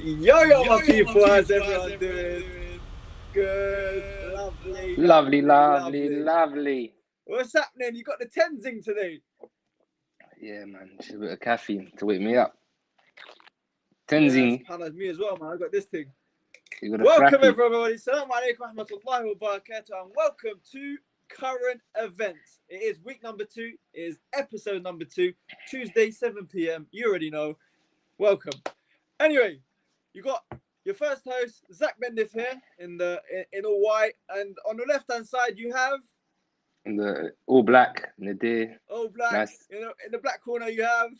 Yo, my people, how's everyone doing? Good, lovely, Lovely, lovely, lovely, lovely. lovely. What's happening? You got the Tenzing today? Yeah, man. Just a bit of caffeine to wake me up. Yeah, Tenzing, subhanAllah, me as well, man. I got this thing. you got a Welcome, frappy. everybody. Assalamu alaikum wa rahmatullahi wa barakatuh, and welcome to Current Events. It is week number 2. It is episode number 2, Tuesday, 7 p.m. You already know. Welcome. Anyway, you got your first host, Zak Nadir here in all white, and on the left-hand side you have In the all black, Nadir. all black. Nice. In the black corner you have.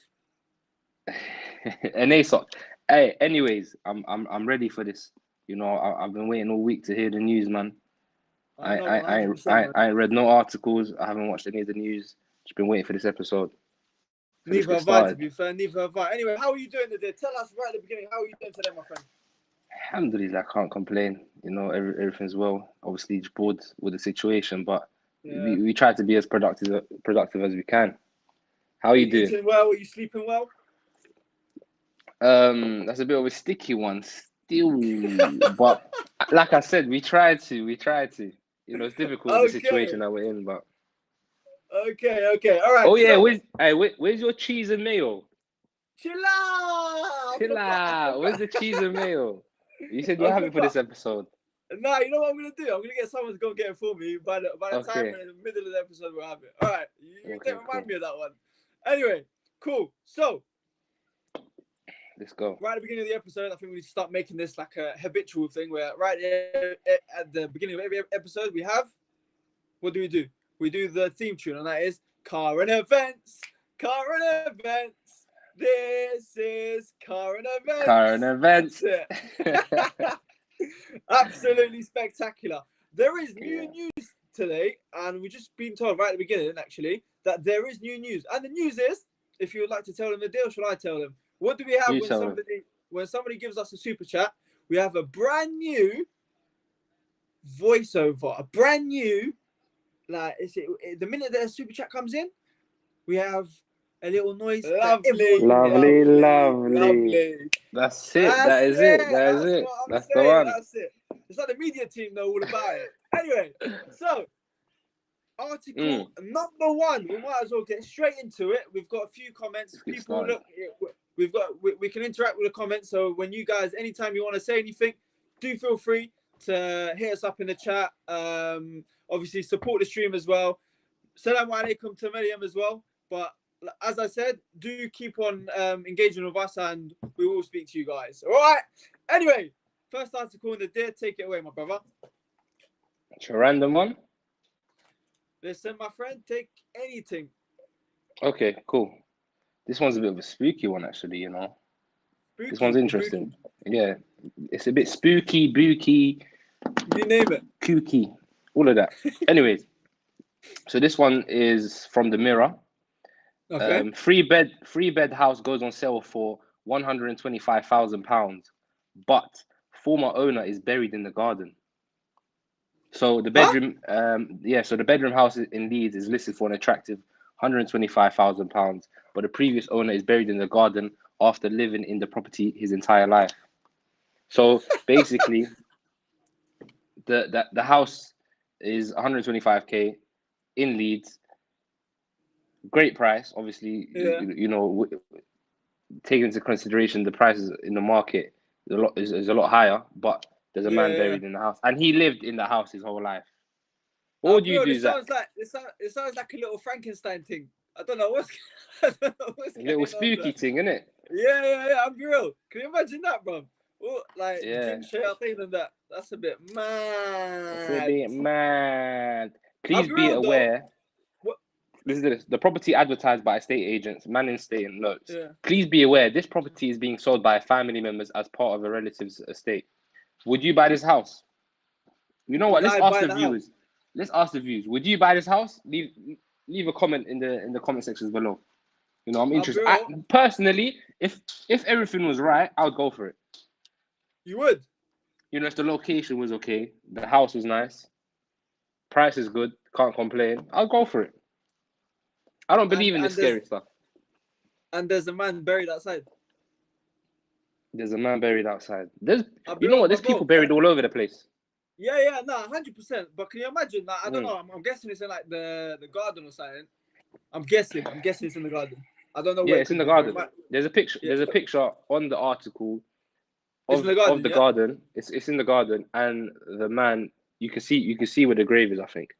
An ASOC. Hey, anyways, I'm ready for this. You know, I've been waiting all week to hear the news, man. I know, 100%. Man. I ain't read no articles. I haven't watched any of the news. Just been waiting for this episode. So Neither have I, to be fair. Neither have I. Anyway, how are you doing today? Tell us right at the beginning. How are you doing today, my friend? Alhamdulillah, I can't complain. You know, everything's well. Obviously, just bored with the situation, but Yeah. we try to be as productive as we can. How are you doing? Eating well? Are you sleeping well? That's a bit of a sticky one still, but like I said, we try to. You know, it's difficult the situation that we're in, but okay, all right. oh yeah, where's your cheese and mayo? Chill out. Where's the cheese and mayo? You said you'll have it for this episode. Nah, you know what I'm gonna do? I'm gonna get someone to go get it for me. By the time we're in the middle of the episode, we'll have it. All right, you don't remind me of that one. Anyway, cool. So let's go. Right at the beginning of the episode, I think we need to start making this like a habitual thing where right at the beginning of every episode we have, what do? We do the theme tune, and that is Current Events. This is Current Events. Absolutely spectacular. There is new news today, and we've just been told right at the beginning, actually, that there is new news. And the news is, if you would like to tell them the deal, shall I tell them? What do we have when somebody gives us a super chat? We have a brand new voiceover, a brand new, like, the minute that a super chat comes in, we have a little noise. Lovely. That's it. That is it. That's the one. That's it. It's like the media team know all about it. Anyway, so article number 1. We might as well get straight into it. We've got a few comments. People, look, we can interact with the comments. So when you guys, anytime you want to say anything, do feel free to hit us up in the chat. Obviously, support the stream as well. Assalamu alaikum to Miriam as well. But as I said, do keep on engaging with us, and we will speak to you guys. All right. Anyway, first article in the day. Take it away, my brother. It's a random one. Listen, my friend, take anything. Okay, cool. This one's a bit of a spooky one, actually. You know, this one's interesting. Yeah, it's a bit spooky, booky. You name it. Kooky, all of that. Anyways, so this one is from the Mirror. Okay. Three bed house goes on sale for £125,000, but former owner is buried in the garden. So the bedroom, so the bedroom house in Leeds is listed for an attractive £125,000, but the previous owner is buried in the garden after living in the property his entire life. So basically, the house is 125k in Leeds. Great price, obviously. You know, taking into consideration the prices in the market is a lot higher, but there's a man buried in the house, and he lived in the house his whole life. What do you do, Zach? It sounds like a little Frankenstein thing. I don't know what's a little spooky thing, isn't it? Yeah. I'm real. Can you imagine that, bro? Oh, like Jim Shayateen and that. That's a bit mad. Please be aware. Listen to this. The property advertised by estate agents, Manning State notes. Please be aware, this property is being sold by family members as part of a relative's estate. Would you buy this house? You know what? Let's ask the viewers. Would you buy this house? Leave a comment in the comment sections below. You know, I'm interested. Personally, if everything was right, I would go for it. You would? You know, if the location was okay, the house was nice, price is good, can't complain, I'll go for it. I don't believe in this scary stuff. And there's a man buried outside. There's a man buried outside. There's, you know Bro, what? my There's people bro. buried all over the place. Yeah, no, 100%. But can you imagine? Like, I don't Mm. know. I'm guessing it's in like the garden or something. I'm guessing it's in the garden. I don't know Yeah, where it it's in could the be, but garden. There's a picture. yeah, There's a picture on the article it's in the of garden. the Yeah. garden. It's in the garden, and the man, you can see where the grave is. I think.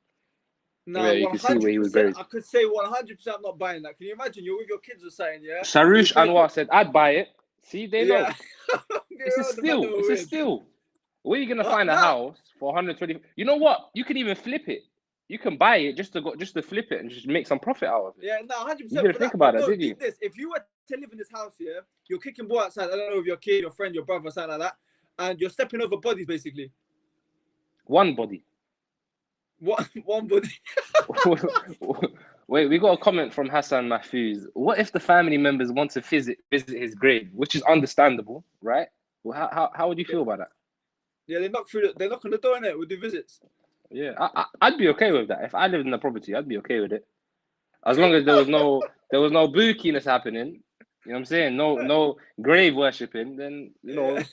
Now, Yeah, you can see where he was 100%. buried. I could say 100%. I'm not buying that. Can you imagine? You're with your kids or something, yeah? You Sarush pay for. Anwar said, "I'd buy it." See, they Yeah. know. It's a The man steal. never It's a wins. steal. Where are you gonna find a Nah. house for 120? You know what? You can even flip it. You can buy it just to flip it and just make some profit out of it. Yeah, no, You 100% didn't for think that. about But that, no, did you? deep this. If you were to live in this house, yeah, you're kicking ball outside. I don't know if your kid, your friend, your brother, something like that, and you're stepping over bodies basically. One body. One body. Wait, we got a comment from Hassan Mahfouz. What if the family members want to visit his grave, which is understandable, right? Well, how would you feel about that? Yeah, they knock on the door in it. We'll do visits. Yeah, I'd be okay with that. If I lived in the property, I'd be okay with it. As long as there was no bookiness happening, you know what I'm saying? No grave worshipping, then Yeah.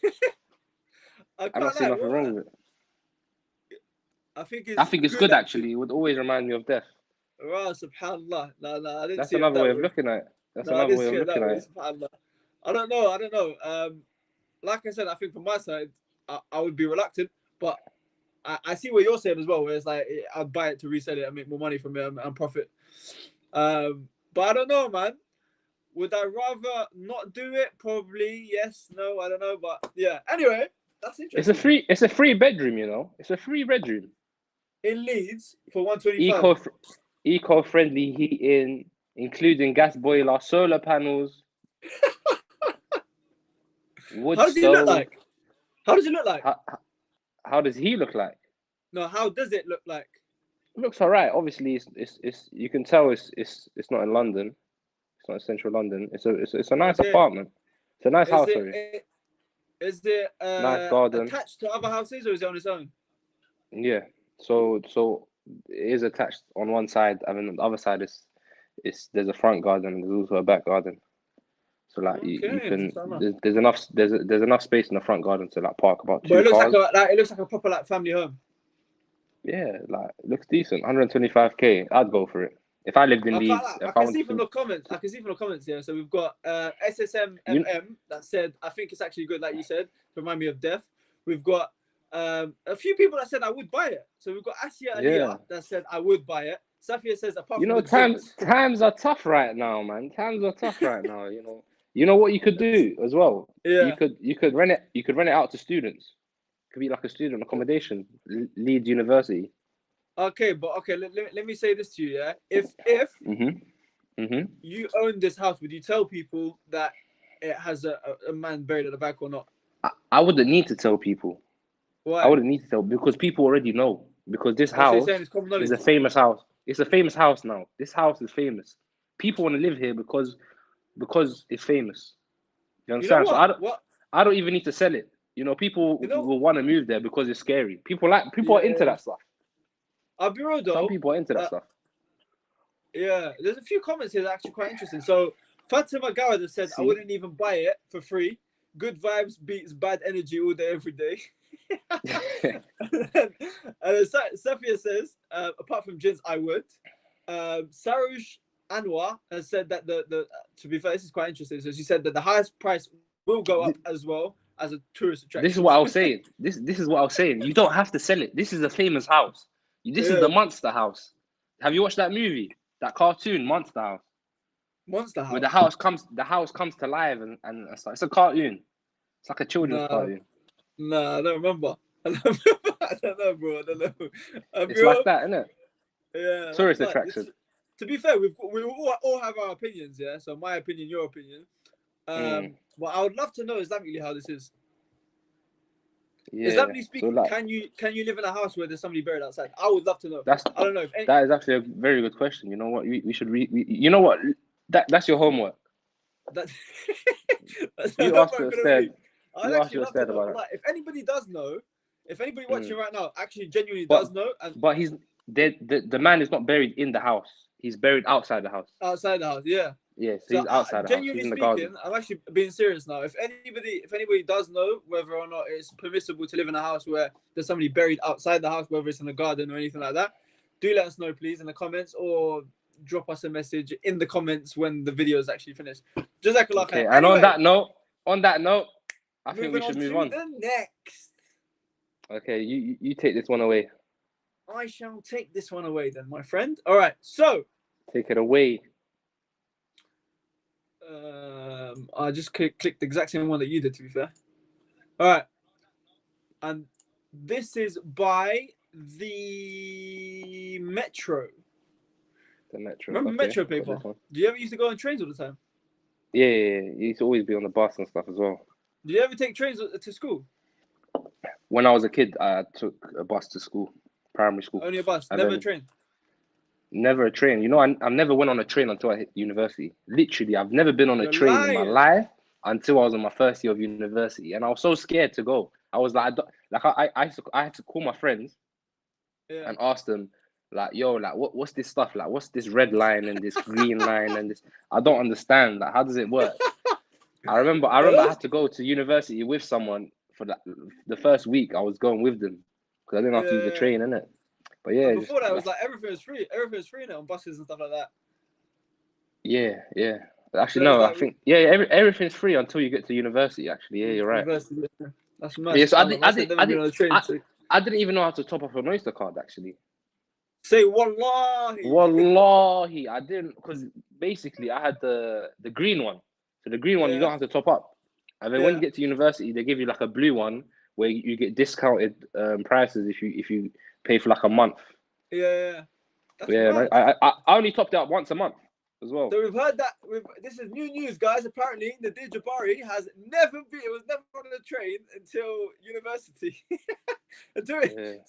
I I don't can't see lie. nothing wrong with it. I think I it's think it's good good actually. It would always remind me of death. Wow, subhanallah. No, I didn't That's see it another way that of way. looking at it. That's No, I another didn't way see of it looking that at way, it. subhanallah. I don't know. Like I said, I think from my side, I would be reluctant, but I see what you're saying as well, where it's like I'd buy it to resell it and make more money from it and profit. But I don't know, man. Would I rather not do it? Probably yes, no, I don't know, but yeah. Anyway, that's interesting. It's a free bedroom, you know. It's a free bedroom. In Leeds for 125. Eco-friendly heating, including gas boiler, solar panels, wood How does he look stove. like? How does it look like? How does he look like? No, how does it look like? It looks alright. Obviously, it's you can tell it's not in London. It's not in central London. It's a nice Okay. apartment. It's a nice Is house, sorry. it Nice garden. attached to other houses or is it on its own? Yeah. So it is attached on one side, and then on the other side is there's a front garden and there's also a back garden. So like you Okay, can there's enough space in the front garden to like park about but two it looks cars. it looks like a proper like family home. Yeah, like it looks decent. 125k. I'd go for it. If I lived in Leeds, I if I can see wanted from to, the comments. I can see from the comments here. So we've got SSMMM you that said I think it's actually good, like you said. Remind me of death. We've got a few people that said I would buy it. So we've got Asia yeah. Aliyah that said I would buy it. Safia says apart You from know, the drinks. times are tough right now, man. Times are tough right now. You know what you could do as well. Yeah. You could rent it. You could rent it out to students. It could be like a student accommodation. Leeds University. Okay, but okay. Let me say this to you. Yeah. If you own this house, would you tell people that it has a man buried at the back or not? I wouldn't need to tell people. Why? I wouldn't need to tell because people already know. Because this Oh, so you're house saying it's common knowledge? is a famous house. It's a famous house now. This house is famous. People want to live here because it's famous. You You know understand? what? I don't even need to sell it. You know, people will want to move there because it's scary. People are into that stuff. I'll be real though. Some people are into that stuff. Yeah, there's a few comments here that are actually quite interesting. So Fatima Gawad has said, I wouldn't even buy it for free. Good vibes beats bad energy all day, every day. and Safia says, apart from gins, I would. Sarush Anwar has said that to be fair, this is quite interesting. So she said that the highest price will go up as well as a tourist attraction. This is what I was saying. This is what I was saying. You don't have to sell it. This is a famous house. This is the Monster House. Have you watched that movie? That cartoon, Monster House. Monster House. Where the house comes to life and stuff. It's a cartoon. It's like a children's cartoon. No, I don't remember. I don't know, bro. I don't know. It's like that, isn't it? Yeah. Tourist attraction. To be fair, we all have our opinions, yeah. So my opinion, your opinion. But I would love to know Islamically how this is. Yeah. Islamically speaking, So like, can you live in a house where there's somebody buried outside? I would love to know. I don't know. That is actually a very good question. You know what? We should you know what? That's your homework. That's you asked your instead. You asked your instead about that. If anybody does know, if anybody watching right now actually genuinely does know, but he's the man is not buried in the house. He's buried outside the house. Outside the house, yeah. Yeah, so So, he's outside the house. He's genuinely in the garden. speaking, I'm actually being serious now. If anybody does know whether or not it's permissible to live in a house where there's somebody buried outside the house, whether it's in the garden or anything like that, do let us know, please, in the comments, or drop us a message in the comments when the video is actually finished. Jazakallah Okay, khair. and Anyway, on that note, I think we moving should on move to on. the next. Okay, you take this one away. I shall take this one away then, my friend. All right, so Take it away. I just clicked the exact same one that you did, to be fair. All right, and this is by the Metro. The Metro. Remember Okay, Metro got paper? this one. Do you ever used to go on trains all the time? Yeah. You used to always be on the bus and stuff as well. Do you ever take trains to school? When I was a kid, I took a bus to school, primary school. Only a bus, And never a then train. never a train. You know, I never went on a train until I hit university. Literally, I've never been on a You're train in my lying. life until I was in my first year of university, and I was so scared to go. I was like, I had to call my friends Yeah. and ask them, like, yo, like, what's this stuff? Like, what's this red line and this green line and this? I don't understand. Like, how does it work? I remember I had to go to university with someone for the first week. I was going with them because I didn't have to use the train, innit? But yeah, And before that, it was like everything was free. Everything was free now on buses and stuff like that. Yeah. Actually, So no, like, I think everything's free until you get to university. Actually, yeah, you're right. University, yeah. That's mad. Yeah, so I didn't even know how to top up an Oyster card. Actually, say wallahi. Wallahi, I didn't, because basically I had the green one. So the green one you don't have to top up, and then when you get to university, they give you like a blue one where you get discounted prices if you pay for like a month. Yeah. That's yeah, I only topped it up once a month as well. So we've heard that. This is new news, guys. Apparently, Nadir Jabari was never on a train until university. So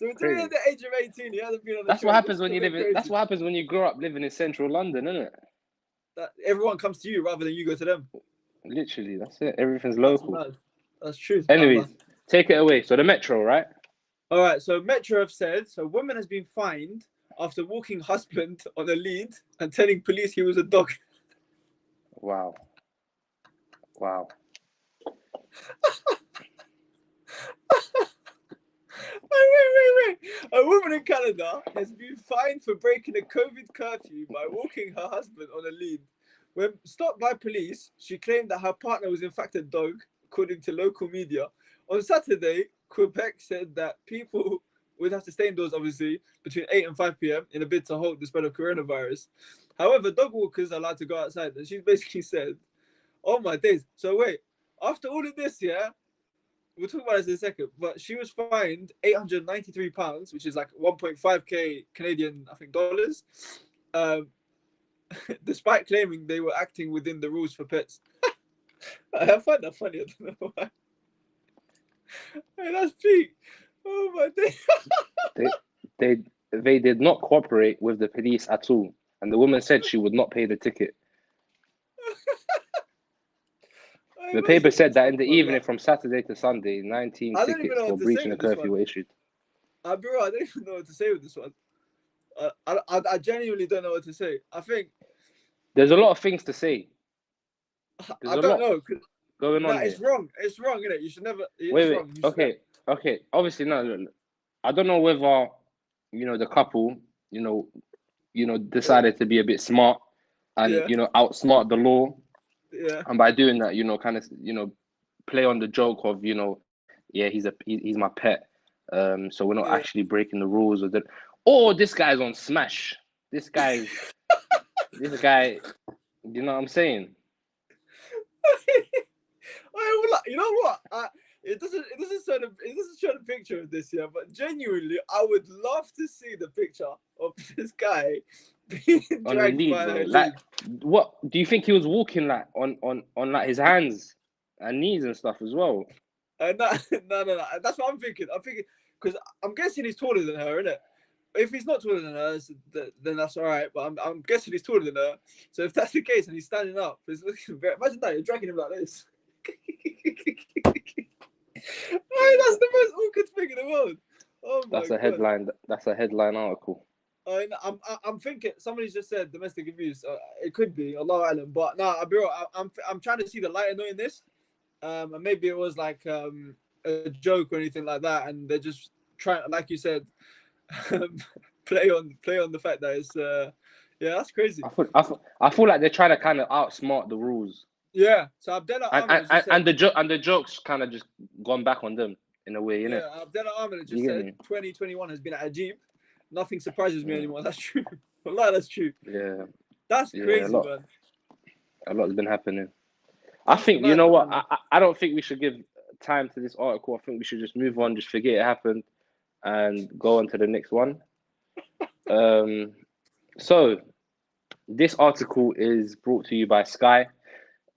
until at the age of 18, he hasn't been on a train. That's what happens when you live. That's what happens when you grow up living in central London, isn't it? That everyone comes to you rather than you go to them. Literally, that's it. Everything's local. That's true. Anyways, take it away. So the Metro, right? All right. So Metro have said, so woman has been fined after walking husband on a lead and telling police he was a dog. Wow. Wait. A woman in Canada has been fined for breaking a COVID curfew by walking her husband on a lead. When stopped by police, she claimed that her partner was in fact a dog, according to local media. On Saturday, Quebec said that people would have to stay indoors, obviously, between 8 and 5 p.m. in a bid to halt the spread of coronavirus. However, dog walkers are allowed to go outside. And she basically said, oh my days. So wait, after all of this, yeah, we'll talk about this in a second, but she was fined £893, which is like 1.5k Canadian, I think, dollars, despite claiming they were acting within the rules for pets. I find that funny. I don't know why. Hey, that's peak. Oh my days. They did not cooperate with the police at all, and the woman said she would not pay the ticket. The paper said that in the evening from Saturday to Sunday, 19 tickets for breaching the curfew were issued. Bro, I don't even know what to say with this one. I genuinely don't know what to say. I think there's a lot of things to say. I don't know. Going on it's here. Wrong. It's wrong, isn't it? You should never. Wait. Okay. Obviously, no. I don't know whether the couple, decided to be a bit smart and outsmart the law. Yeah. And by doing that, kind of, play on the joke of, he's my pet. So we're not actually breaking the rules of or this guy's on smash. This guy, you know what I'm saying? You know what? It doesn't show the picture of this here, but genuinely, I would love to see the picture of this guy being dragged by a lead. Like, what do you think he was walking like on like his hands and knees and stuff as well? No. That's what I'm thinking. Because I'm guessing he's taller than her, isn't it? If he's not taller than her, then that's all right. But I'm guessing he's taller than her. So if that's the case and he's standing up, it's looking very. Imagine that you're dragging him like this. That's the most awkward thing in the world. Oh my God. That's a headline article. I'm thinking somebody's just said domestic abuse. It could be Allah Alam, but no, I'll be real. I'm trying to see the lighter note in this. And maybe it was like a joke or anything like that, and they're just trying, like you said, play on the fact that it's yeah, that's crazy. I feel like they're trying to kind of outsmart the rules. Yeah, so Abdullah Ahmed just said, and the jokes kind of just gone back on them in a way, innit? Yeah, Abdullah Ahmed just said 2021 has been ajib. Nothing surprises me anymore. That's true. Wallah, that's true. Yeah, that's crazy, man. A lot has been happening. I think you know what? I don't think we should give time to this article. I think we should just move on, just forget it happened, and go on to the next one. So this article is brought to you by Sky.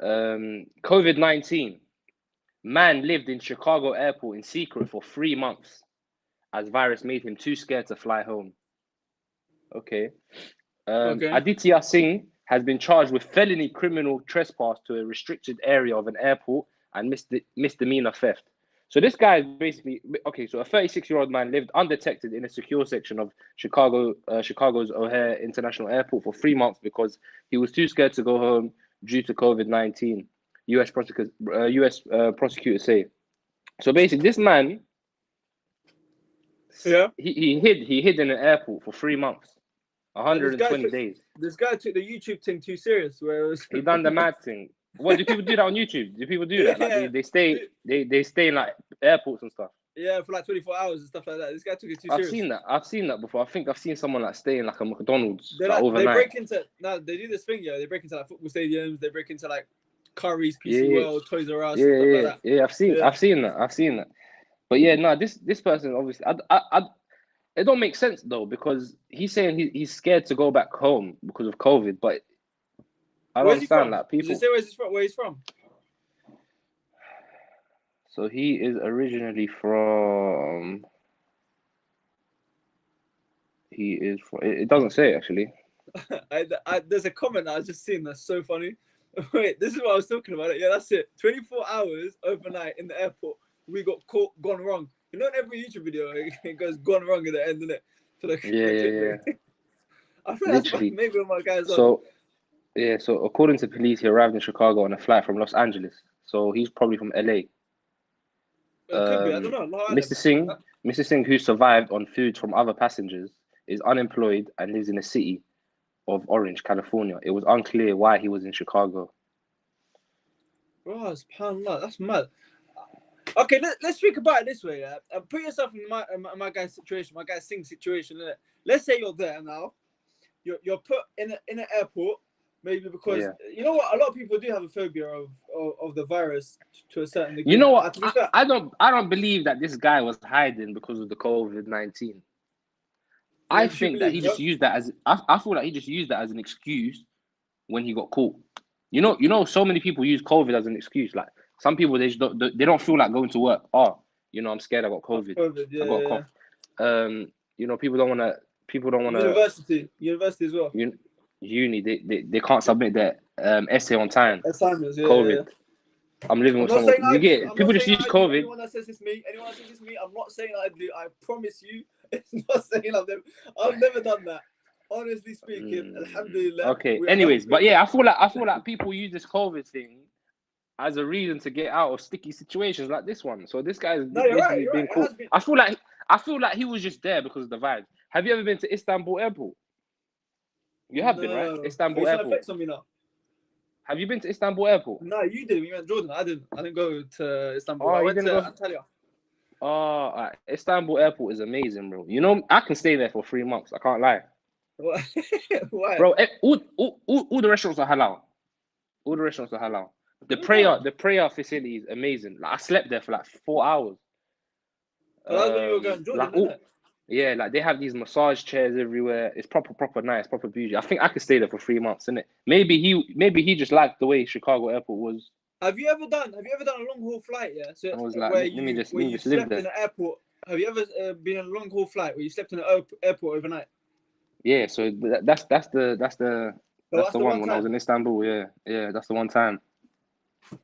COVID-19. Man lived in Chicago airport in secret for 3 months as virus made him too scared to fly home. Okay. Aditya Singh has been charged with felony criminal trespass to a restricted area of an airport and misdemeanor theft. So this guy is basically, okay, so a 36-year-old man lived undetected in a secure section of Chicago's O'Hare International Airport for 3 months because he was too scared to go home due to COVID-19, US prosecutors say. So basically, this man, he hid in an airport for 3 months, 120 days. This guy took the YouTube thing too serious. Where it was he done the mad thing. What do people do that on YouTube? Do people do that? Like they stay in like airports and stuff. Yeah, for like 24 hours and stuff like that. This guy took it too serious. I've seen that before. I think I've seen someone like stay in like a McDonald's overnight. They break into they do this thing, yeah. They break into like football stadiums. They break into like Curry's, PC World, Toys R Us, stuff like that. Yeah, I've seen that. But yeah, no, this person obviously, it don't make sense though, because he's saying he's scared to go back home because of COVID, but I don't understand that people. Does it say where he's from? So he is originally from. It doesn't say actually. There's a comment that I just seen that's so funny. Wait, this is what I was talking about. Yeah, that's it. 24 hours overnight in the airport. We got gone wrong. You know, in every YouTube video, it goes gone wrong at the end, isn't it? Yeah. I think literally. That's maybe one of my guys. So according to police, he arrived in Chicago on a flight from Los Angeles. So he's probably from LA. Could be, I don't know. Mr. Singh, who survived on food from other passengers, is unemployed and lives in the city of Orange, California. It was unclear why he was in Chicago. Bro, that's mad. Okay, let's think about it this way. Yeah? Put yourself in my guy's situation, my guy's Singh's situation. Innit? Let's say you're there now. You're put in an airport, maybe because you know what, a lot of people do have a phobia of the virus to a certain degree. You know what? I don't believe that this guy was hiding because of the COVID-19. I think that he just used that as I feel like he just used that as an excuse when he got caught. You know, so many people use COVID as an excuse. Like some people, they don't feel like going to work. Oh, you know, I'm scared I got COVID. I got a cough. You know, people don't want to. University as well. Uni, they can't submit their essay on time. Assignments, COVID. I'm living with someone. People just use COVID. Anyone that says it's me, I'm not saying I do. I promise you, it's not saying I've never done that. Honestly speaking, alhamdulillah. Okay. Anyways, but yeah, I feel like people use this COVID thing as a reason to get out of sticky situations like this one. So this guy's being caught. I feel like he was just there because of the vibes. Have you ever been to Istanbul Airport? You have been, right? Istanbul Airport. On me now. Have you been to Istanbul Airport? No, you did. You went to Jordan. I didn't go to Istanbul. I went to Antalya. Oh, Istanbul Airport is amazing, bro. You know, I can stay there for 3 months. I can't lie. Why? Bro, all the restaurants are halal. All the restaurants are halal. The prayer facility is amazing. Like I slept there for like 4 hours. That's when you were going to Jordan, isn't it? Yeah, like they have these massage chairs everywhere. It's proper nice, proper beauty. I think I could stay there for 3 months, innit? Maybe he just liked the way Chicago Airport was. Have you ever done a long haul flight? Yeah, so I was like, let me just live there. In an airport. Have you ever been in a long haul flight where you slept in an airport overnight? Yeah, so that's the one when I was in Istanbul. Yeah, that's the one time.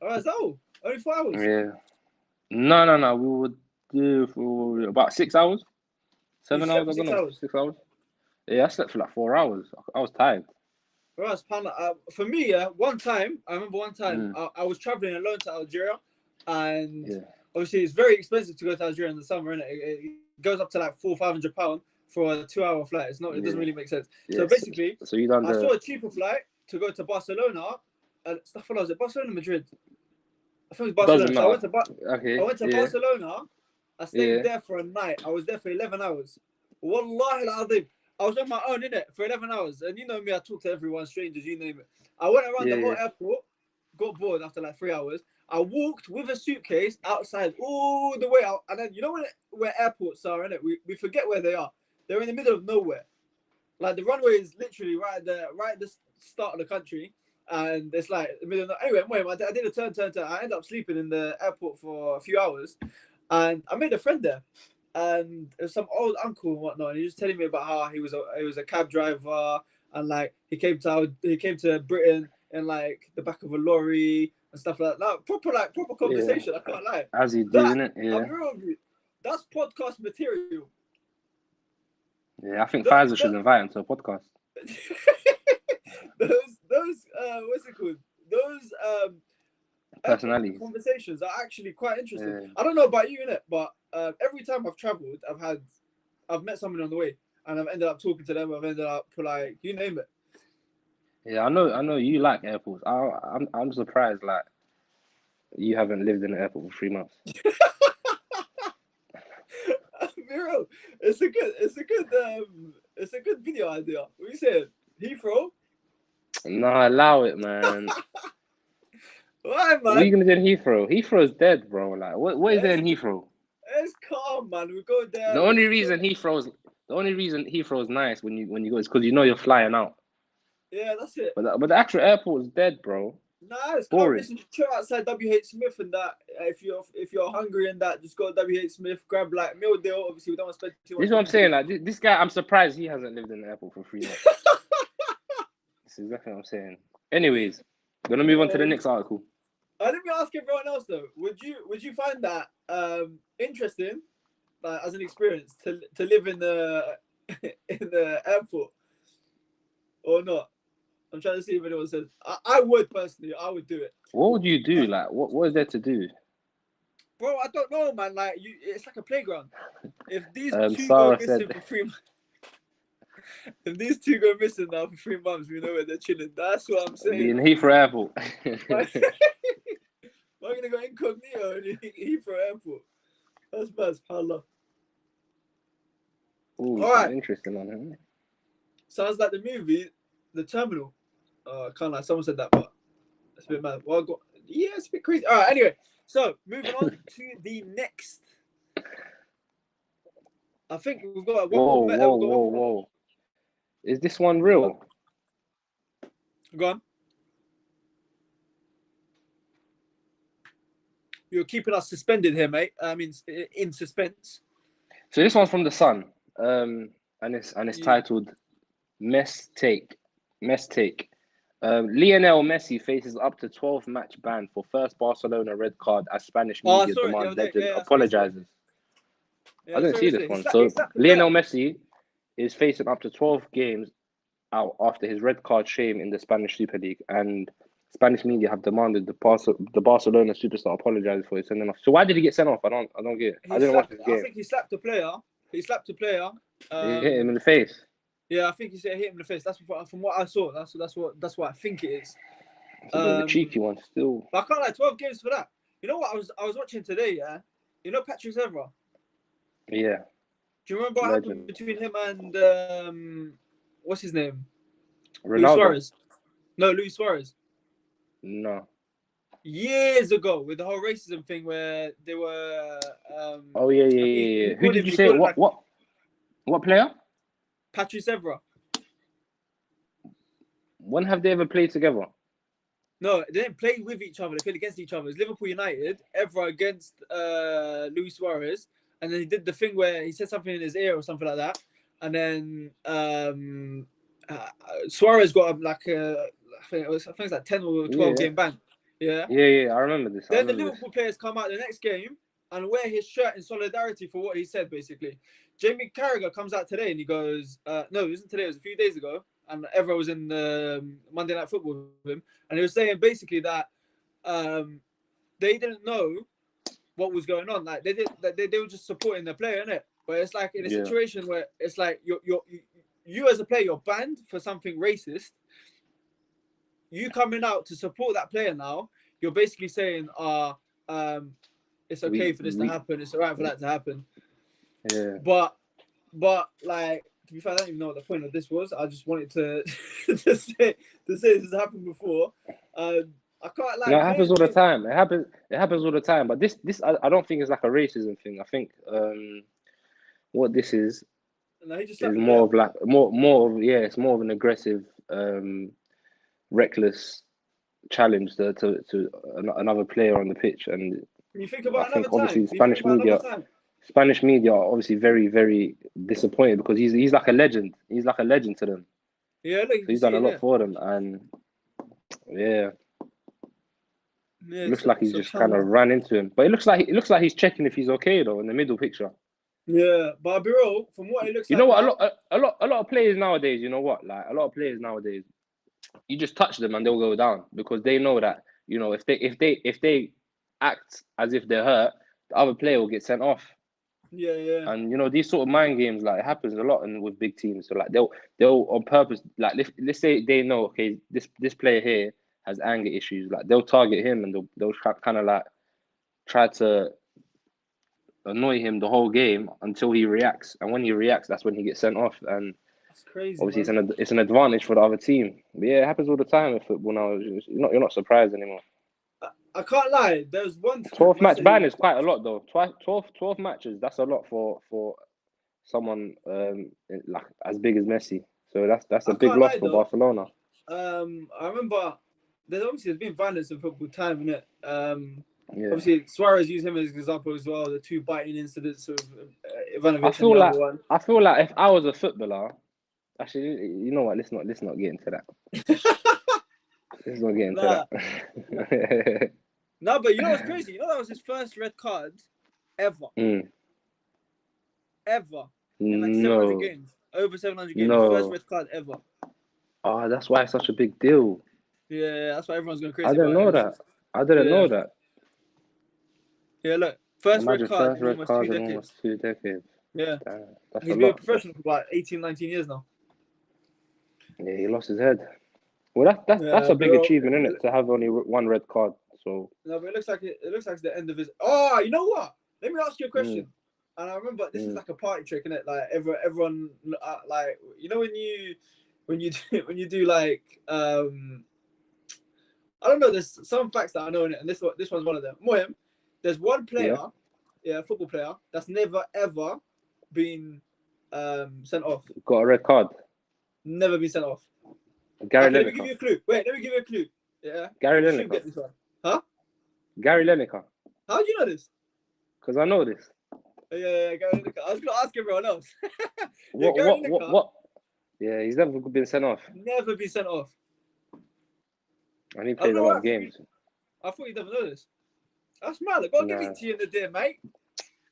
Oh, is that all? Only 4 hours? Yeah. No. We would do for about 6 hours. 7 hours, I don't know. 6 hours. Yeah, I slept for like 4 hours. I was tired. Whereas, for me, yeah, I remember one time Mm. I was traveling alone to Algeria, and Yeah. obviously it's very expensive to go to Algeria in the summer, and it goes up to like £400-500 for a 2-hour flight. It doesn't Yeah. really make sense. So Yes. basically, So you done I the saw a cheaper flight to go to Barcelona, and stuff like that. Barcelona, Madrid. I think it was doesn't Barcelona. So matter. I Okay. went to Yeah. Barcelona. I stayed Yeah. there for a night. I was there for 11 hours. Wallahi al-azim. I was on my own in it for 11 hours. And you know me, I talk to everyone, strangers, you name it. I went around the whole Yeah. airport, got bored after like 3 hours. I walked with a suitcase outside all the way out. And then you know where airports are, innit? We forget where they are. They're in the middle of nowhere. Like the runway is literally right at the start of the country. And it's like the middle of anyway, I did a turn. I ended up sleeping in the airport for a few hours. And I made a friend there, and it was some old uncle and whatnot. And he was telling me about how he was a cab driver, and like he came to Britain in like the back of a lorry and stuff like that. Proper Yeah. conversation. I can't lie. As you do, That innit? I'm Yeah. real with you. That's podcast material. Yeah. I think Those, Pfizer should invite him to a podcast. those what's it called? Those Personalities. conversations are actually quite interesting. Yeah. I don't know about you, innit, but every time I've travelled, I've met someone on the way, and I've ended up talking to them. I've ended up like you name it. Yeah. I know you like airports. I'm surprised like you haven't lived in an airport for 3 months. Bro, it's a good video idea. What you saying? Heathrow? No, allow it, man. Why, man? What are you gonna do in Heathrow? Heathrow's dead, bro. Like, what is there in Heathrow? It's calm, man. We go there. The only reason Heathrow's nice when you go is because you know you're flying out. Yeah, that's it. But the actual airport is dead, bro. Nah, it's calm. Boring. Listen, chill outside WH Smith and that. If you're hungry and that, just go to WH Smith, grab like meal deal. Obviously, we don't want to spend too much. This is what I'm saying. Like this guy, I'm surprised he hasn't lived in the airport for 3 months. This is exactly what I'm saying. Anyways, gonna move on to the next article. Let me ask everyone else though. Would you find that interesting, like as an experience to live in the in the airport or not? I'm trying to see if anyone says. I would personally. I would do it. What would you do? Like, what is there to do? Bro, I don't know, man. Like it's like a playground. If these two Sarah go missing for 3 months, if these two go missing now for 3 months, we know where they're chilling. That's what I'm saying. In Heathrow Airport. We're gonna go incognito in Heathrow Airport. That's bad, subhanallah. Ooh, all right. Interesting on him. Sounds like the movie, The Terminal. Can't lie, someone said that, but it's a bit mad. Well, yeah, it's a bit crazy. All right, anyway, so moving on to the next. I think we've got one more. Whoa. Is this one real? Go on. You're keeping us suspended here, mate. I mean, in suspense. So this one's from The Sun, and it's titled Mess Take. Lionel Messi faces up to 12-match ban for first Barcelona red card as Spanish media demand legend apologizes. I didn't see this one. So Lionel Messi is facing up to 12 games out after his red card shame in the Spanish Super League, and Spanish media have demanded the Barcelona superstar apologizes for his sending off. So why did he get sent off? I don't get it. I didn't watch this game. I think he slapped a player. He hit him in the face. Yeah, I think he hit him in the face. That's from what I saw. That's what I think it is. It's a bit of a cheeky one still. But I can't 12 games for that. You know what I was watching today, yeah? You know Patrick Evra? Yeah. Do you remember what happened between him and what's his name? Ronaldo. Luis Suarez. No, Luis Suarez. No. Years ago with the whole racism thing where they were oh yeah. Who did you say? What player? Patrick Evra. When have they ever played together? No, they didn't play with each other. They played against each other. It was Liverpool United, Evra against Luis Suarez. And then he did the thing where he said something in his ear or something like that. And then Suarez got like I think it's like 10 or 12 game ban. Yeah. Yeah. I remember this. Then the Liverpool players come out the next game and wear his shirt in solidarity for what he said, basically. Jamie Carragher comes out today and he goes, no, it wasn't today, it was a few days ago, and everyone was in Monday Night Football with him, and he was saying basically that they didn't know what was going on. Like they were just supporting the player, innit? But it's like in a situation where it's like you as a player, you're banned for something racist. You coming out to support that player now, you're basically saying, it's okay for this to happen. It's alright for that to happen. Yeah. But like, to be fair, I don't even know what the point of this was. I just wanted to to say this has happened before. I can't like. No, it happens all the time. It happens all the time. But this I don't think it's like a racism thing. I think what this is more of like it's more of an aggressive, reckless challenge to another player on the pitch. And you think about I think another obviously time. Spanish media are obviously very, very disappointed because he's like a legend. He's like a legend to them. Yeah, look, so he's done a lot for them, and looks like he's just kind of ran into him. But it looks like he's checking if he's okay though in the middle picture. Yeah, but I'll be real, from what it looks like, you know what? A lot of players nowadays. You know what? Like a lot of players nowadays, you just touch them and they'll go down because they know that if they act as if they're hurt, the other player will get sent off. Yeah. And these sort of mind games, like, it happens a lot with big teams. So like they'll on purpose, like let's say they know, okay, this player here has anger issues, like they'll target him and they'll kind of like try to annoy him the whole game until he reacts. And when he reacts, that's when he gets sent off. And that's crazy. Obviously, it's an advantage for the other team. But yeah, it happens all the time in football now. You're not surprised anymore. I can't lie. There's one 12 match ban is quite a lot though. 12 matches. That's a lot for someone like as big as Messi. So that's a big loss for Barcelona. I remember there's been violence in football time, innit? Obviously Suarez used him as an example as well. The 2 biting incidents of Ivanovic. I feel like if I was a footballer, actually, you know what? Let's not get into that. Let's not get into that. No, but you know what's crazy? You know that was his first red card ever. Ever. In like 700 games. Over 700 games. His first red card ever. Oh, that's why it's such a big deal. Yeah, that's why everyone's going crazy. I didn't know that. Yeah, look. First red card in almost 2 decades. Yeah. He's been a professional for about 18, 19 years now. Yeah, he lost his head. Well, that's a big achievement, isn't it? To have only 1 red card. So no, but it looks like it's the end of his. Oh, you know what? Let me ask you a question. And I remember this is like a party trick, isn't it? Like everyone, like when you do like I don't know. There's some facts that I know in it, and this one's one of them. Moyem, there's one player, football player that's never ever been sent off. Got a red card. Never been sent off. Gary Lineker. Let me give you a clue. Wait, let me give you a clue. Yeah. Gary Lineker. You should get this one. Huh? Gary Lineker. How do you know this? Because I know this. Yeah, Gary Lineker. I was gonna ask everyone else. What? Yeah, he's never been sent off. Never been sent off. And he played a lot of games. I thought you'd never know this. That's mad. I gotta give it to you in the day, mate.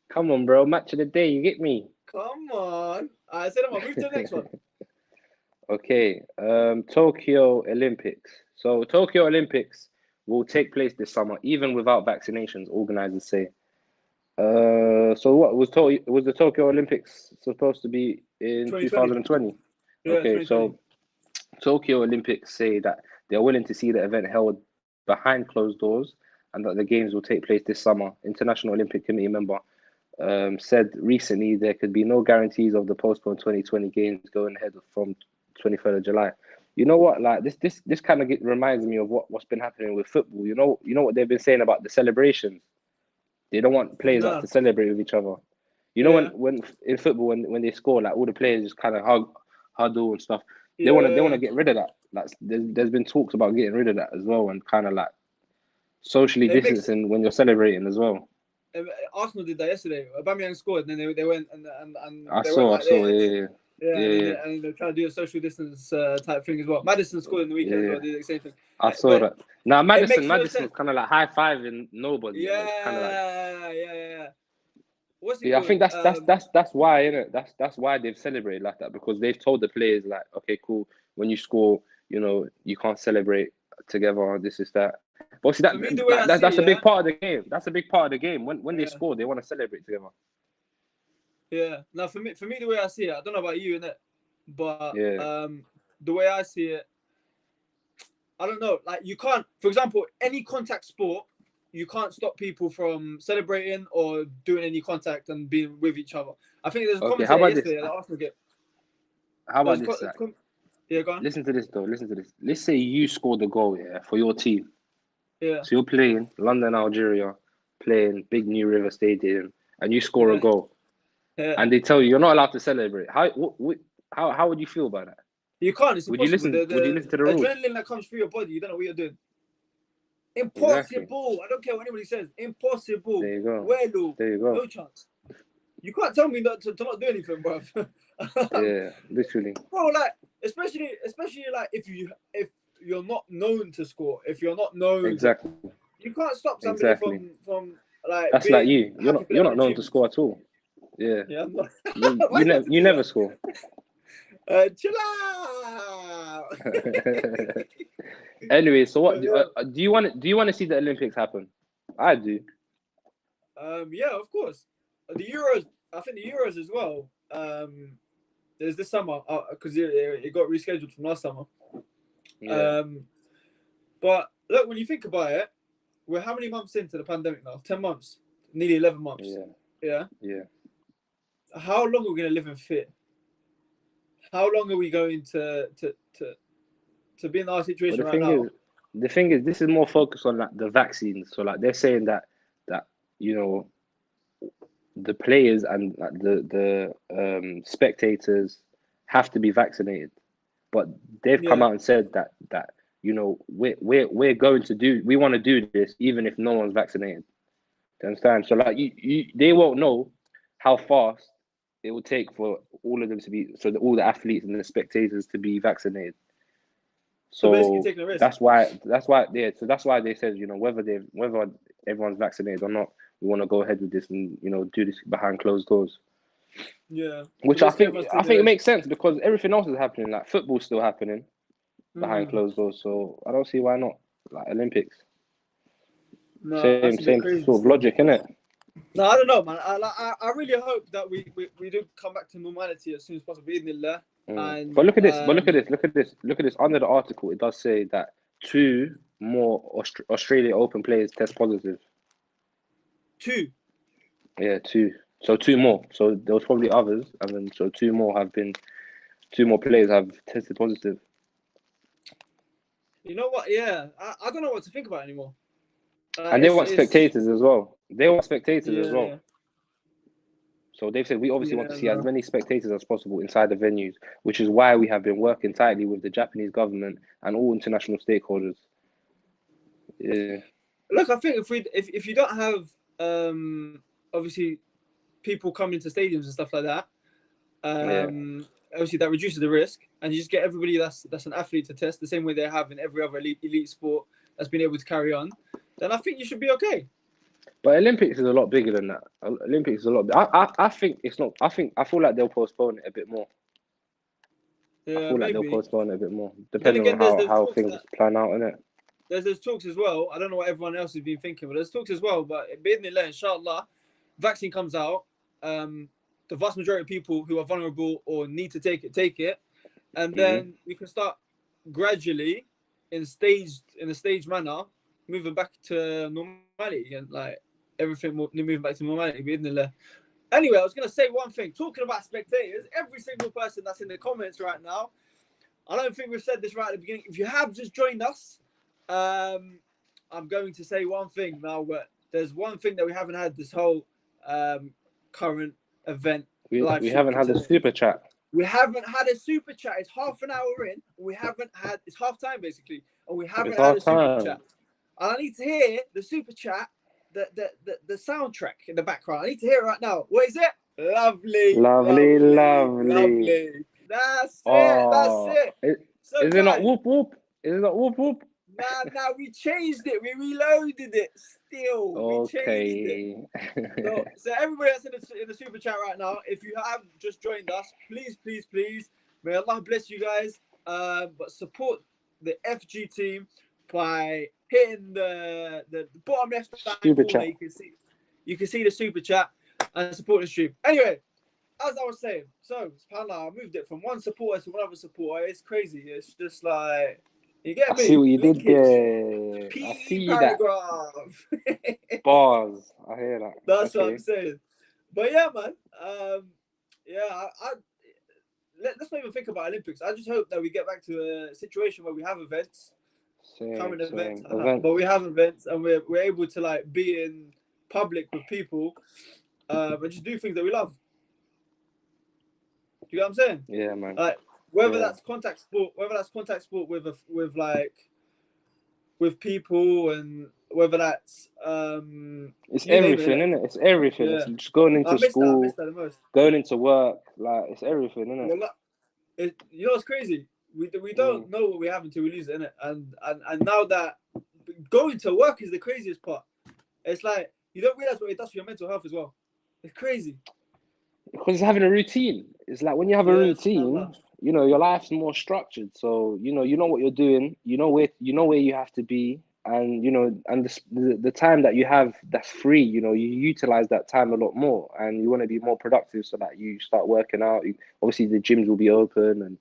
Come on, bro. Match of the day. You get me? Come on. I said I'm gonna move to the next one. Okay. Tokyo Olympics. So Tokyo Olympics will take place this summer, even without vaccinations, organizers say. So what was the Tokyo Olympics supposed to be in 2020? Yeah, okay, 2020. So Tokyo Olympics say that they're willing to see the event held behind closed doors and that the games will take place this summer. International Olympic Committee member said recently there could be no guarantees of the postponed 2020 games going ahead from 23rd of July. You know what? Like this kind of reminds me of what's been happening with football. You know what they've been saying about the celebrations. They don't want players to celebrate with each other. You know when in football when they score, like all the players just kind of huddle and stuff. They want to get rid of that. Like there's been talks about getting rid of that as well, and kind of like socially distancing when you're celebrating as well. Arsenal did that yesterday. Aubameyang scored, and then they went and I saw. Yeah, Yeah, and they're trying to do a social distance type thing as well. Madison scored in the weekend as yeah. well. Did the same thing. I saw But that. Now it makes no Madison sense. was kind of like high fiving nobody, and it's kind of like, Yeah. What's it yeah. I called? think that's why, innit? That's why they've celebrated like that, because they've told the players like, okay, cool. When you score, you know, you can't celebrate together. This is that. But see, For me, the way I see that's it, a big yeah, part of the game. That's a big part of the game. When they yeah, score, they want to celebrate together. yeah. Now, for me, the way I see it, I don't know about you, innit? But Yeah. the way I see it, I don't know. Like, you can't, for example, any contact sport, you can't stop people from celebrating or doing any contact and being with each other. I think there's a Okay. How commentator about this? yesterday at the Arsenal game. How There's about this? yeah, go on. Listen to this though. Listen to this. Let's say you scored the goal, yeah, for your team. Yeah, So you're playing London, Algeria, playing Big New River Stadium, and you score a yeah, goal, yeah. and they tell you you're not allowed to celebrate. How would you feel about that? You can't. It's Would you impossible. listen? Would you The listen to the rules? adrenaline that comes through your body, you don't know what you're doing. Exactly. Impossible. I don't care what anybody says. Impossible. There you go. Welu. There you go. No chance. You can't tell me not to not do anything, bro. Yeah, literally. Bro, like, especially like if you're not known to score, if you're not known, Exactly. you can't stop somebody Exactly. from like That's like being you. happy for You're their not known to achievements. score at all. Yeah. Yeah, I'm not. You Why do you have to do never that? score. Chill out. Anyway, so what But, yeah. do you want to see the Olympics happen? I do. Yeah, of course. The Euros, I think the Euros as well. There's this summer because it got rescheduled from last summer. Yeah. But look, when you think about it, we're how many months into the pandemic now? 10 months, nearly 11 months. Yeah. How long are we going to live in fear? How long are we going to be in our situation right now? The thing is, this is more focused on like the vaccines. So like they're saying that you know the players and like, the spectators have to be vaccinated, but they've come out and said that you know we want to do this even if no one's vaccinated. Do you understand? So like they won't know how fast it will take for all of them to be all the athletes and the spectators to be vaccinated. So basically So taking a risk. that's why they said, you know, whether everyone's vaccinated or not, we want to go ahead with this and, you know, do this behind closed doors. Yeah. Which So I think it makes sense because everything else is happening. Like football's still happening behind closed doors. So I don't see why not. Like Olympics. No, Same sort of logic, innit? No, I don't know, man. I really hope that we do come back to normality as soon as possible. And, but look at this. Look at this. Under the article, it does say that 2 more Australia Open players test positive. 2. Yeah, 2. So 2 more. So there was probably others, and then so 2 more players have tested positive. You know what? Yeah, I don't know what to think about anymore. And they want spectators as well. Yeah. So they've said we obviously want to see as many spectators as possible inside the venues, which is why we have been working tightly with the Japanese government and all international stakeholders. Yeah. Look, I think if you don't have obviously people coming to stadiums and stuff like that, obviously that reduces the risk, and you just get everybody that's an athlete to test the same way they have in every other elite sport that's been able to carry on, then I think you should be okay. But Olympics is a lot bigger than that. Olympics is a lot. I think it's not. I feel like they'll postpone it a bit more. Yeah, I feel like maybe. they'll postpone it a bit more, depending on how things plan out, innit? There's talks as well. I don't know what everyone else has been thinking, but there's talks as well. But inshallah, vaccine comes out. The vast majority of people who are vulnerable or need to take it, and then we can start gradually in a staged manner moving back to normality again, like everything moving back to normality. Anyway, I was gonna say one thing. Talking about spectators, every single person that's in the comments right now, I don't think we've said this right at the beginning. If you have just joined us, I'm going to say one thing now. But there's one thing that we haven't had this whole current event. We haven't had a super chat. We haven't had a super chat. It's half an hour in. It's half time basically, and we haven't had a super chat. And I need to hear the super chat, the soundtrack in the background. I need to hear it right now. What is it? Lovely, Lovely, lovely, lovely. lovely. That's it. That's Oh, it. So, is it not guys, whoop whoop? Is it not whoop whoop? nah, we changed it. We reloaded it. Still, we changed it. Okay. So everybody that's in the super chat right now, if you have just joined us, please, please, please, may Allah bless you guys. But support the FG team by hitting the bottom left hand Super corner. chat. You can see the super chat and support the stream. Anyway, as I was saying, so subhanAllah, I moved it from one supporter to another supporter. It's crazy. It's just like, you get I me? see what you did Linkage. there. I P see that. paragraph. Bars. I hear that. That's what I'm Okay. saying. But yeah, man. Yeah, let's not even think about Olympics. I just hope that we get back to a situation where we have events, current events, Event. but we have events and we're able to like be in public with people, and just do things that we love. Do you get what I'm saying? Yeah, man. Like whether that's contact sport with like with people, and whether that's it's you name everything, it. isn't it? It's everything. Yeah, It's just going into I missed school, that the most. going into work. Like it's everything, isn't it? Well, you know what's crazy? We don't know what we have until we lose it, innit? And now that going to work is the craziest part. It's like you don't realize what it does for your mental health as well. It's crazy. Because it's having a routine. It's like when you have a Yes, routine, you know, your life's more structured. So you know what you're doing. You know where you have to be, and and the time that you have that's free. You know, you utilize that time a lot more, and you want to be more productive so that you start working out. Obviously, the gyms will be open, and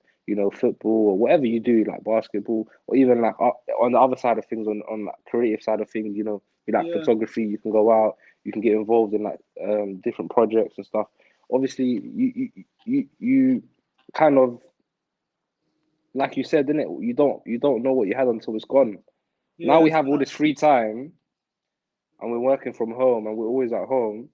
football or whatever you do, like basketball, or even like on the other side of things, on like creative side of things. You like yeah, photography. You can go out. You can get involved in like different projects and stuff. Obviously you kind of, like you said, didn't it? You don't know what you had until it's gone. Now we yes, have all this free time and we're working from home and we're always at home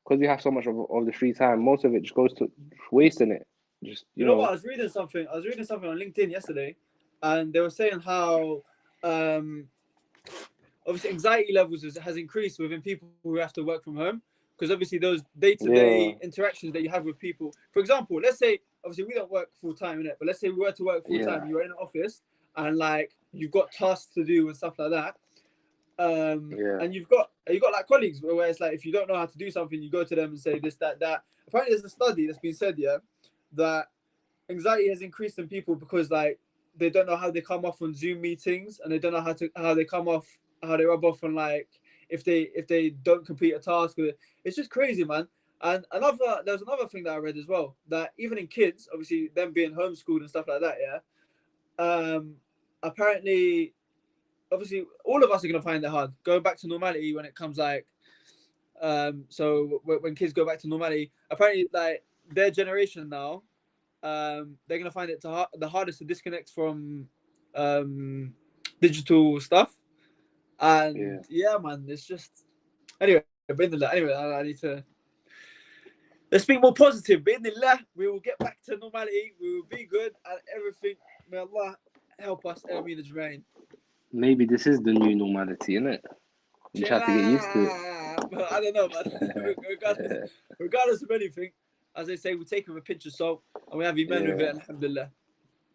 because we have so much of the free time. Most of it just goes to wasting it. Just You know what? I was reading something. on LinkedIn yesterday, and they were saying how obviously anxiety levels has increased within people who have to work from home, because obviously those day-to-day interactions that you have with people. For example, let's say obviously we don't work full time in it, but let's say we were to work full time. You're in an office and like you've got tasks to do and stuff like that. And you've got like colleagues where it's like if you don't know how to do something, you go to them and say this, that. Apparently, there's a study that's been said, that anxiety has increased in people because like they don't know how they come off on Zoom meetings, and they don't know how they rub off on like if they don't complete a task. It's just crazy, man. And there's another thing that I read as well, that even in kids, obviously them being homeschooled and stuff like that, apparently, obviously all of us are gonna find it hard going back to normality when it comes like so when kids go back to normality, apparently like their generation now, they're gonna find it the hardest to disconnect from digital stuff. And yeah, man, it's just anyway. I need to let's speak more positive. We will get back to normality. We will be good and everything. May Allah help us. Ameen Ajmain. maybe this is the new normality, isn't it? You just have to get used to it. I don't know, man. regardless of anything, as they say, we take it with a pinch of salt and we have iman with it. Alhamdulillah.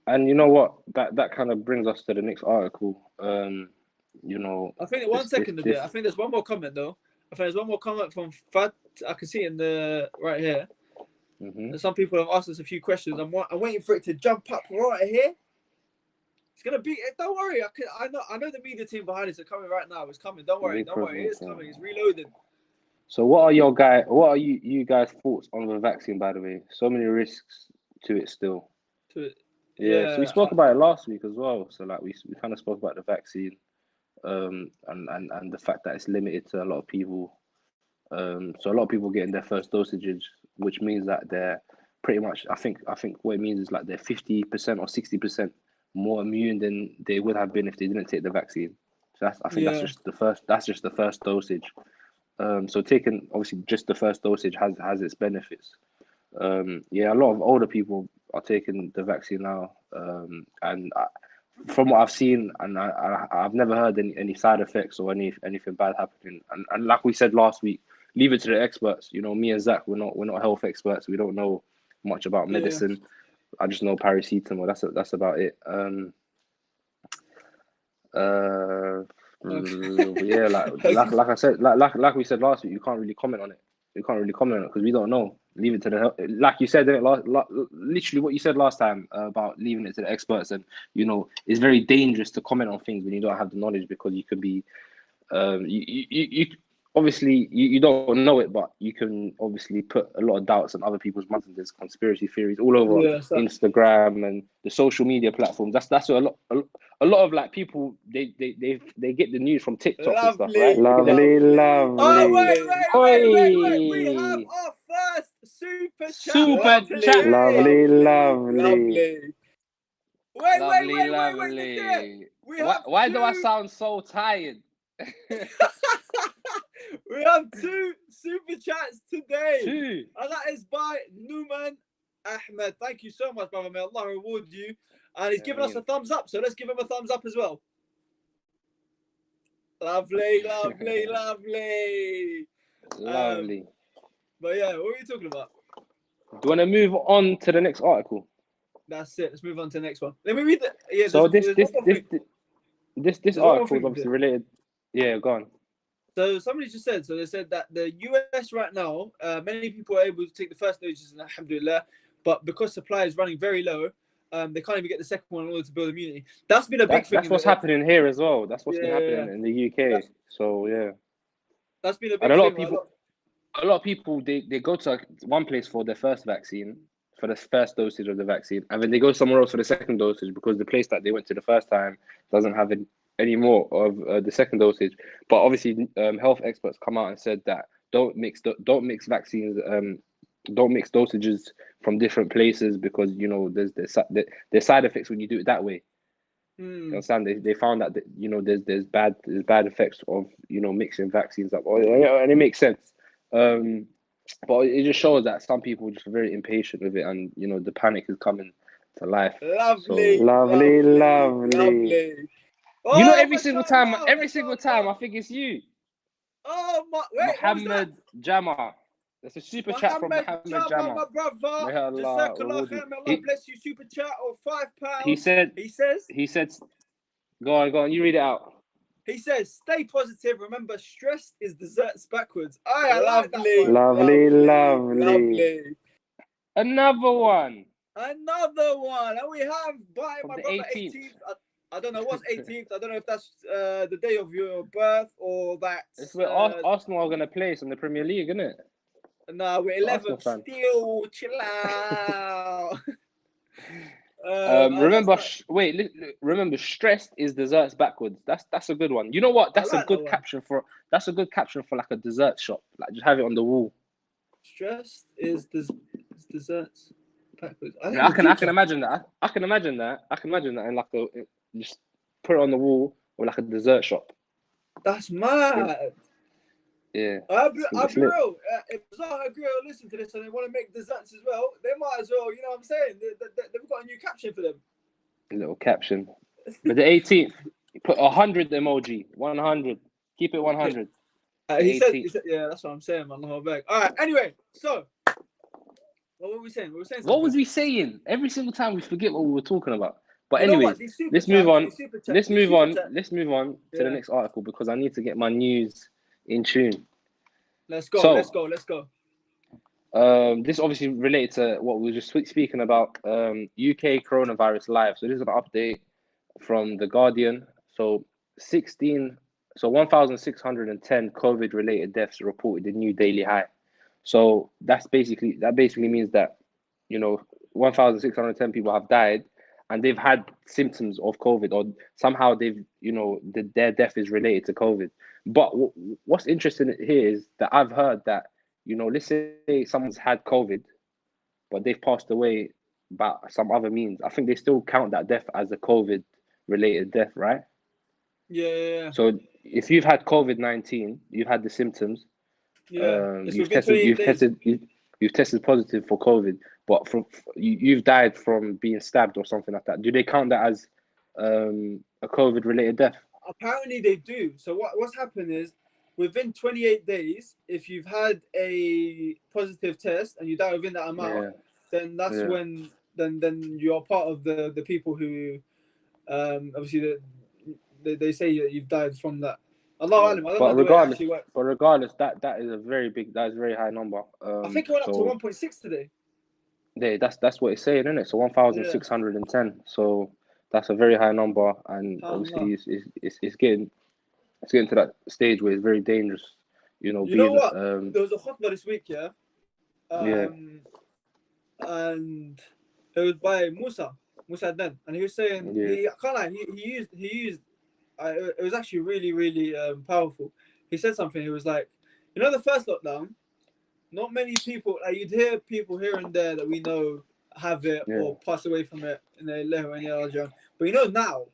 And you know what? That kind of brings us to the next article. I think one second there. I think there's one more comment though. I think there's one more comment from Fat. I can see it in the right here. Some people have asked us a few questions. I'm waiting for it to jump up right here. It's gonna be. Don't worry. I know the media team behind us are coming right now. It's coming. Don't worry. It's coming. It's reloading. So what are you guys' thoughts on the vaccine, by the way? So many risks to it still. Yeah, so we spoke about it last week as well. So like we kind of spoke about the vaccine, and the fact that it's limited to a lot of people. So a lot of people getting their first dosage, which means that they're pretty much. I think what it means is like they're 50% or 60% more immune than they would have been if they didn't take the vaccine. So that's just the first. That's just the first dosage. So taking obviously just the first dosage has its benefits. A lot of older people are taking the vaccine now, and from what I've seen, and I've never heard any side effects or anything bad happening. And like we said last week, leave it to the experts. You know, me and Zach, we're not health experts. We don't know much about medicine. I just know paracetamol. That's about it. Yeah, like I said, like we said last week, you can't really comment on it. You can't really comment on it because we don't know. Leave it to the like you said literally what you said last time about leaving it to the experts, and you know it's very dangerous to comment on things when you don't have the knowledge, because you could be you obviously you don't know it, but you can obviously put a lot of doubts on other people's minds, and there's conspiracy theories all over Instagram and the social media platforms. That's what a lot of like people they get the news from TikTok and stuff, right? Lovely. Oh wait! We have our first super chat. Lovely. Wait! Why do I sound so tired? We have 2 super chats today. 2. And that is by Numan Ahmed. Thank you so much, brother. May Allah reward you. And he's given us a thumbs up, so let's give him a thumbs up as well. Lovely. But yeah, what are you talking about? Do you want to move on to the next article? That's it. Let's move on to the next one. Let me read it. Yeah. So this article is obviously related. Yeah, go on. So somebody just said, they said that the US right now, many people are able to take the first doses, and alhamdulillah, but because supply is running very low, they can't even get the second one in order to build immunity. That's been a big thing. That's what's happening here as well. That's what's been happening in the UK. So yeah, that's been a big and a lot of people they go to one place for their first vaccine, for the first dosage of the vaccine, and then they go somewhere else for the second dosage because the place that they went to the first time doesn't have any more of the second dosage. But obviously, health experts come out and said that don't mix vaccines, don't mix dosages from different places, because you know there's side effects when you do it that way. You understand? They found that you know there's bad effects of mixing vaccines up, and it makes sense. But it just shows that some people are just very impatient with it, and the panic is coming to life. Lovely. Oh, every single time, I think it's you. Oh my! Muhammad Jama. That's a super chat from Muhammad Jama. My brother. Allah bless you. Super chat of £5. He said. Go on. You read it out. He says, "Stay positive. Remember, stress is desserts backwards." Lovely. Another one. And we have by from my the brother 18th. I don't know what's 18th. I don't know if that's the day of your birth or that. It's where Arsenal are going to play in the Premier League, isn't it? No, we're 11th still. Chill out. Remember, stressed is desserts backwards. That's a good one. You know what? That's a good caption for like a dessert shop. Like, just have it on the wall. Stressed is desserts backwards. I can imagine that. I can imagine that in like just put it on the wall or like a dessert shop. That's mad. Yeah. I'll be real. If Zahra Grill listen to this and they want to make desserts as well, they might as well. You know what I'm saying? They've got a new caption for them. A little caption. But the 18th, put 100 emoji. 100. Keep it 100. He said, yeah, that's what I'm saying, man. The whole bag. All right. Anyway, so what were we saying? What was we saying? Every single time we forget what we were talking about. But anyway, let's move on. Let's move on to the next article, because I need to get my news in tune. Let's go. This obviously related to what we were just speaking about. UK coronavirus live. So this is an update from The Guardian. So 1,610 COVID-related deaths reported a new daily high. So that basically means that 1,610 people have died, and they've had symptoms of COVID, or somehow their death is related to COVID. But what's interesting here is that I've heard that, let's say someone's had COVID, but they've passed away by some other means. I think they still count that death as a COVID-related death, right? Yeah. So if you've had COVID-19, you've had the symptoms. Yeah. You've tested positive for COVID, but you've died from being stabbed or something like that. Do they count that as a COVID-related death? Apparently they do. So what's happened is within 28 days, if you've had a positive test and you die within that amount, then that's when then you're part of the people who obviously they say that you've died from that. Allah Alam, I don't know the way it actually works. But regardless, that is a very high number. I think it went up to 1.6 today. Yeah, that's what it's saying, isn't it? So 1,610. So that's a very high number, and obviously it's getting to that stage where it's very dangerous. You know what? There was a khutbah this week, and it was by Musa Den, and he was saying he used it was actually really, really powerful. He said something. He was like, the first lockdown, not many people. You'd hear people here and there that we know have it or pass away from it in their level and their. But now,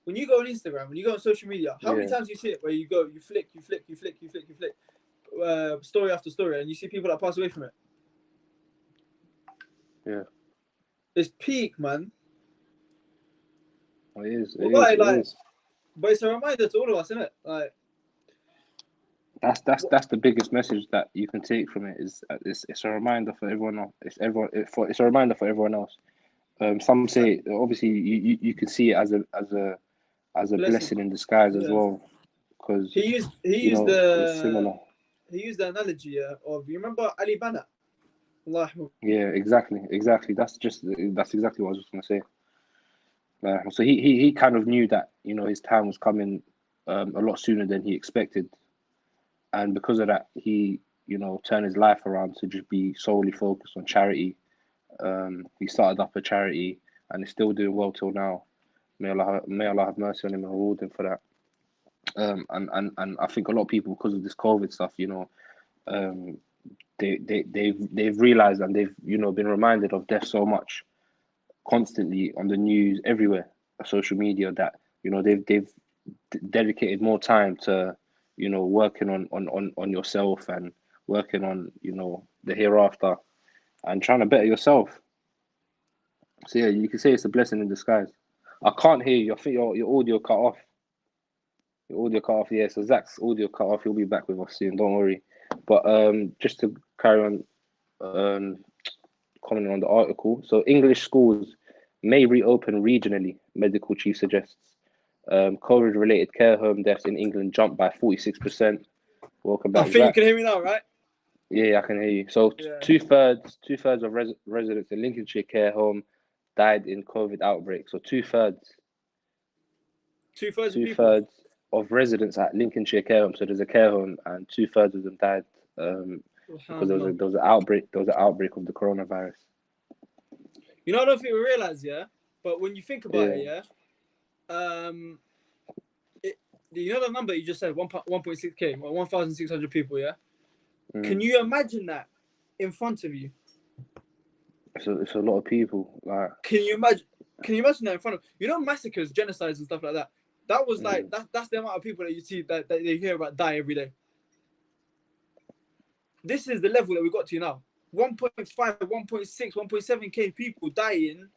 when you go on Instagram, when you go on social media, how many times do you see it where you go, you flick, story after story, and you see people that pass away from it? Yeah, it's peak, man. It is. It is. But it's a reminder to all of us, isn't it? Like, that's the biggest message that you can take from it. Is it's a reminder for everyone else. It's a reminder for everyone else. Some say obviously you can see it as a blessing in disguise as well, because he used the analogy of, you remember Ali Bana? Yeah, exactly. That's exactly what I was just gonna say. So he kind of knew that his time was coming a lot sooner than he expected, and because of that, he turned his life around to just be solely focused on charity. He started up a charity, and is still doing well till now. May Allah have mercy on him and reward him for that. And I think a lot of people, because of this COVID stuff, they've realized, and they've been reminded of death so much constantly on the news, everywhere, social media, that they've dedicated more time to working on yourself, and working on the hereafter, and trying to better yourself. So yeah, you can say it's a blessing in disguise. I can't hear you. I think your audio cut off. Yeah, so Zak's audio cut off. He'll be back with us soon, don't worry. But just to carry on commenting on the article. So English schools may reopen regionally, medical chief suggests. COVID-related care home deaths in England jumped by 46%. Welcome back, I think Zak. you can hear me now, right? Yeah, I can hear you. So two-thirds of residents in Lincolnshire care home died in COVID outbreak. So two-thirds of residents at Lincolnshire care home. So there's a care home, and two-thirds of them died because there was an outbreak. There was an outbreak of the coronavirus. I don't think we realize, but when you think about it, the number you just said, 1.6K, 1,600 people, Can you imagine that in front of you? It's a lot of people. Like, can you imagine that in front of massacres, genocides, and stuff like that? That was like that's the amount of people that you see that they hear about die every day. This is the level that we got to now. 1.5, 1.6, 1.7K people dying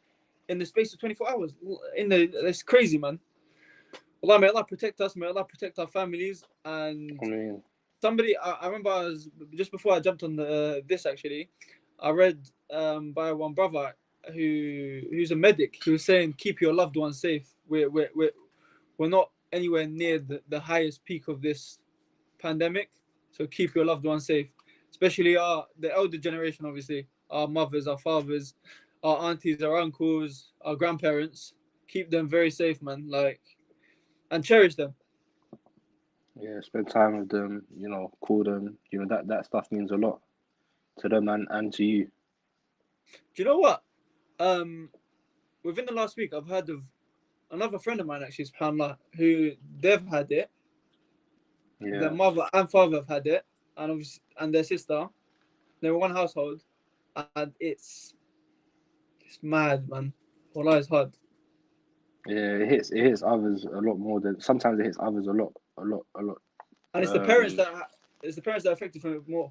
in the space of 24 hours. That's crazy, man. Allah, may Allah protect us. May Allah protect our families. And somebody, I remember, just before I jumped on this, actually, I read by one brother who's a medic. He was saying, keep your loved ones safe. We're not anywhere near the highest peak of this pandemic, so keep your loved ones safe, especially the elder generation, obviously, our mothers, our fathers, our aunties, our uncles, our grandparents. Keep them very safe, man, and cherish them. Yeah, spend time with them, call them, that stuff means a lot to them and to you. Do you know what? Within the last week, I've heard of another friend of mine, actually, SubhanAllah, who they've had it. Yeah. Their mother and father have had it, and their sister. They were one household, and it's mad, man. Wallah, it's hard. Yeah, it hits others a lot more than sometimes it hits others a lot. And it's the parents that are affected from it more.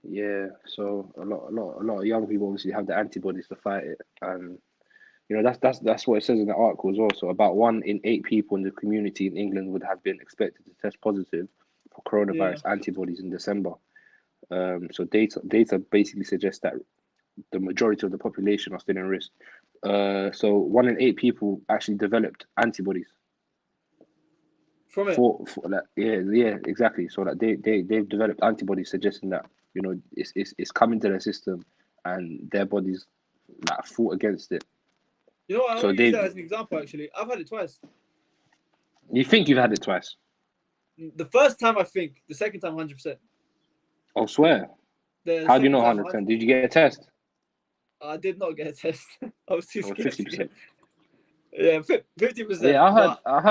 Yeah, so a lot of young people obviously have the antibodies to fight it, and You know, that's what it says in the article as well. So about 1 in 8 people in the community in England would have been expected to test positive for coronavirus antibodies in December. So data basically suggests that the majority of the population are still in risk. So 1 in 8 people actually developed antibodies from it. For that. Yeah, exactly. So that they've developed antibodies suggesting that, you know, it's coming to their system and their bodies like fought against it. You know what? I So want to use that as an example. Actually, I've had it twice. You think you've had it twice? The first time, I think. The second time, 100%. I swear. How do you know 100%? Did you get a test? I did not get a test. I was too scared. 50%. Yeah, 50%. Yeah, I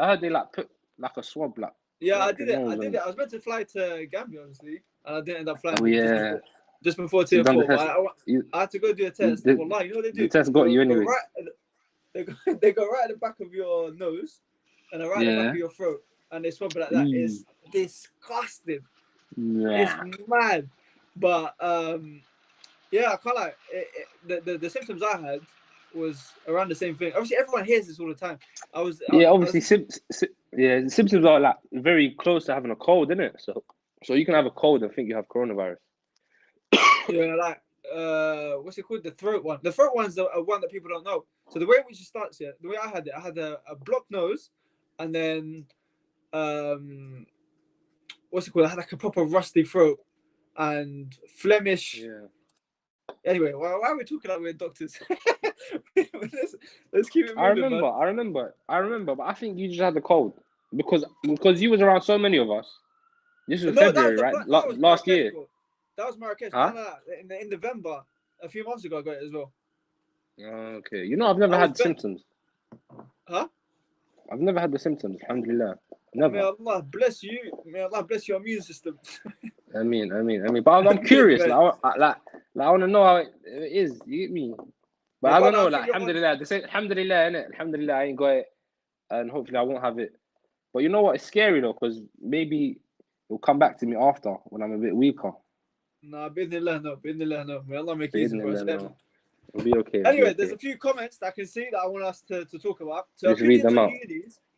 heard they like put like a swab like. Yeah, I did it. I was meant to fly to Gambia, honestly, and I didn't end up flying. Oh yeah. Just before tier 4. But I had to go do a test. Well, you know what they do? The test got you anyway. They go right at the back of your nose and right at the back of your throat, and they swab it like that. It's disgusting. Yeah. It's mad. But yeah, I can't lie. The symptoms I had was around the same thing. Obviously, everyone hears this all the time. The symptoms are like very close to having a cold, isn't it? So you can have a cold and think you have coronavirus. Yeah, like what's it called? The throat one. The throat one's the one that people don't know. So the way in which it starts, the way I had it, I had a blocked nose, and then what's it called? I had like a proper rusty throat and Flemish. Yeah. Anyway, why are we talking like we're doctors? let's keep it moving. I remember, but I think you just had the cold because you was around so many of us. This was February, right? Last year. That was Marrakesh. Huh? No. In November, a few months ago, I got it as well. Okay. You know, I've never had symptoms. Huh? I've never had the symptoms, alhamdulillah. Never. May Allah bless you. May Allah bless your immune system. I mean. But I'm curious. I want to know how it is. You get me? But I don't know. Like, alhamdulillah. They say, alhamdulillah, innit? Alhamdulillah, I ain't got it. And hopefully I won't have it. But you know what? It's scary, though, because maybe it'll come back to me after when I'm a bit weaker. Nah, bidnillah, no. May Allah make it easy for us. It'll be okay. Anyway, there's a few comments that I can see that I want us to talk about. So let's read them out.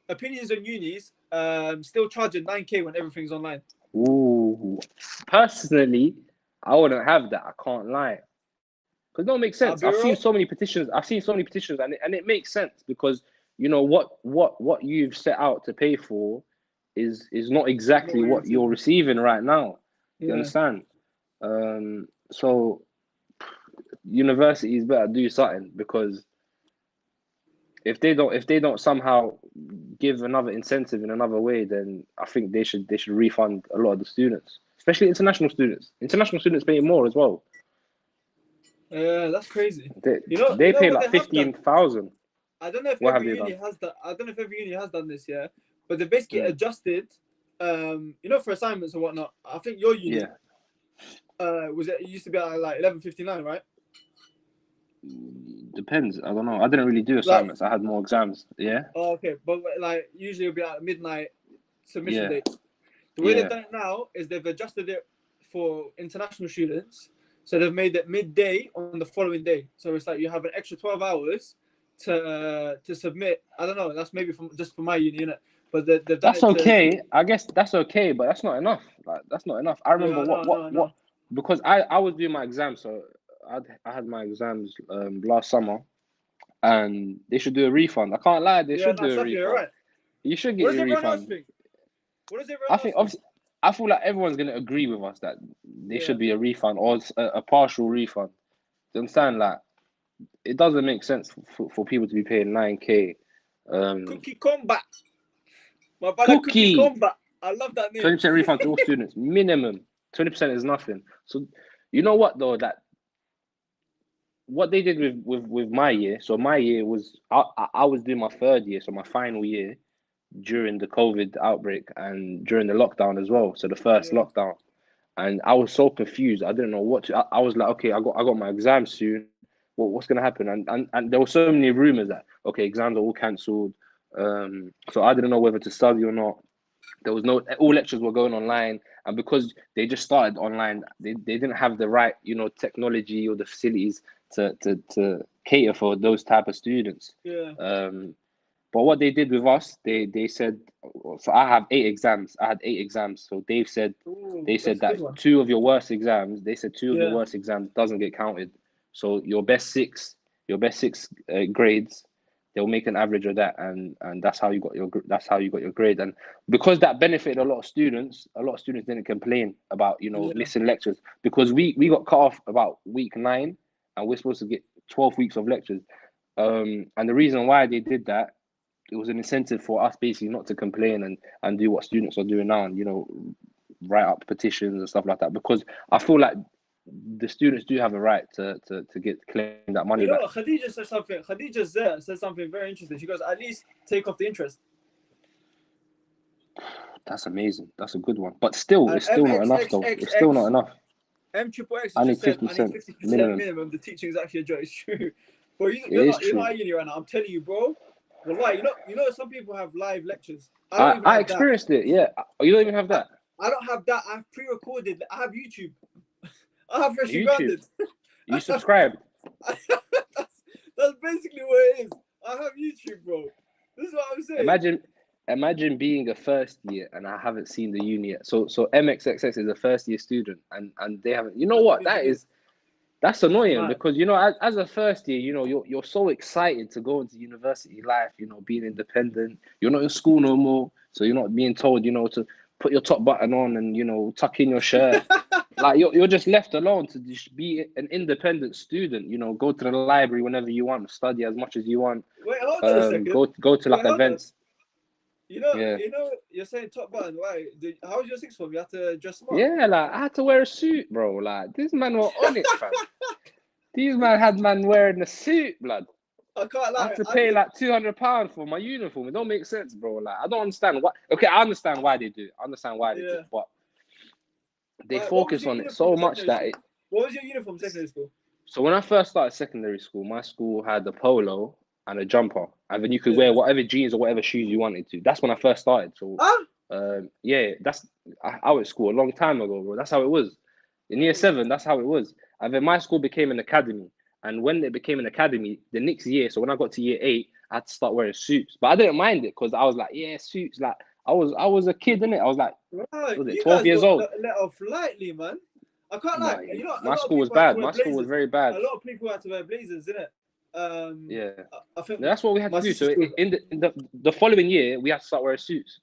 Opinions on unis, still charging 9K when everything's online. Ooh. Personally, I wouldn't have that. I can't lie. Because it don't make sense. I've seen so many petitions, and it makes sense because you know what you've set out to pay for is not exactly what you're receiving right now. You understand? So universities better do something, because if they don't somehow give another incentive in another way, then I think they should refund a lot of the students, especially international students. International students pay more as well. Yeah, that's crazy. They pay like 15,000. I don't know if every uni has that. I don't know if every uni has done this, but they basically adjusted. For assignments or whatnot. I think your uni. It used to be at like 11:59, right? Depends. I don't know. I didn't really do assignments. I had more exams. Yeah. Oh, okay. But like usually it'll be at midnight submission dates. The way they've done it now is they've adjusted it for international students. So they've made it midday on the following day. So it's like you have an extra 12 hours to submit. I don't know. That's maybe just for my uni, innit? But they've done that's okay. I guess that's okay, but that's not enough. Like, that's not enough. I remember what because I was doing my exams, so I had my exams last summer, and they should do a refund. I can't lie, they should do a refund. Right. You should get a refund. What does everyone think? Obviously, I feel like everyone's gonna agree with us that there should be a refund or a partial refund. Do you understand? Like, it doesn't make sense for people to be paying 9K. Cookie Combat. My brother Cookie Combat. I love that name. 20% refund to all students, minimum. 20% is nothing. So, you know what though? That what they did with my year. So my year was I was doing my third year, so my final year during the COVID outbreak and during the lockdown as well. So the first lockdown, and I was so confused. I didn't know what to. I was like, okay, I got my exam soon. What's gonna happen? And there were so many rumors that exams are all cancelled. So I didn't know whether to study or not. There was all lectures were going online, and because they just started online, they didn't have the right technology or the facilities. to cater for those type of students. Yeah. But what they did with us, they said, so I have 8 exams. I had 8 exams. So they said that 2 of your worst exams, your worst exams doesn't get counted. So your best six grades, they'll make an average of that, and that's how you got your grade. And because that benefited a lot of students didn't complain about missing lectures, because we got cut off about week 9, and we're supposed to get 12 weeks of lectures. And the reason why they did that, it was an incentive for us basically not to complain and do what students are doing now, and write up petitions and stuff like that, because I feel like the students do have a right to claim that money back. Khadija said something. Khadija said something very interesting. She goes, at least take off the interest. That's amazing. That's a good one. But still, it's still not enough though. It's still not enough. M-X-X I need said, 50% minimum. The teaching is actually a joke. It's true. But you're not at uni right now. I'm telling you, bro. Well, you know, some people have live lectures. I experienced it. Yeah. You don't even have that. I don't have that. I have pre-recorded. I have YouTube. I have freshly YouTube. grounded. You subscribed. That's basically what it is. I have YouTube, bro. This is what I'm saying. Imagine being a first year and I haven't seen the uni yet. So MXXX is a first year student and they haven't. You know what? That's annoying, because as a first year, you're so excited to go into university life. Being independent. You're not in school no more, so you're not being told to put your top button on and tuck in your shirt. Like you're just left alone to just be an independent student. Go to the library whenever you want, study as much as you want. Wait, hold on a second. Go to events. You're saying top button. Why? How was your sixth form? You had to dress smart. Yeah, like I had to wear a suit, bro. Like this man were on it, fam. These had wearing a suit, blood. I can't lie. I had to pay like £200 for my uniform. It don't make sense, bro. Like I don't understand why. Okay, I understand why they do it. I understand why they do it, but they focus on it so much that it. What was your uniform secondary school? So when I first started secondary school, my school had a polo and a jumper, and then you could wear whatever jeans or whatever shoes you wanted to. That's when I first started. So, I went to school a long time ago, bro. That's how it was. In year 7, that's how it was. And then my school became an academy. And when it became an academy, the next year, so when I got to year 8, I had to start wearing suits. But I didn't mind it because I was like, yeah, suits. Like I was a kid, innit? I was like, was it 12 years old? Let off lightly, man. I can't lie. My school was bad. My school was very bad. A lot of people had to wear blazers, innit? I think that's what we had to do. So in the following year, we had to start wearing suits.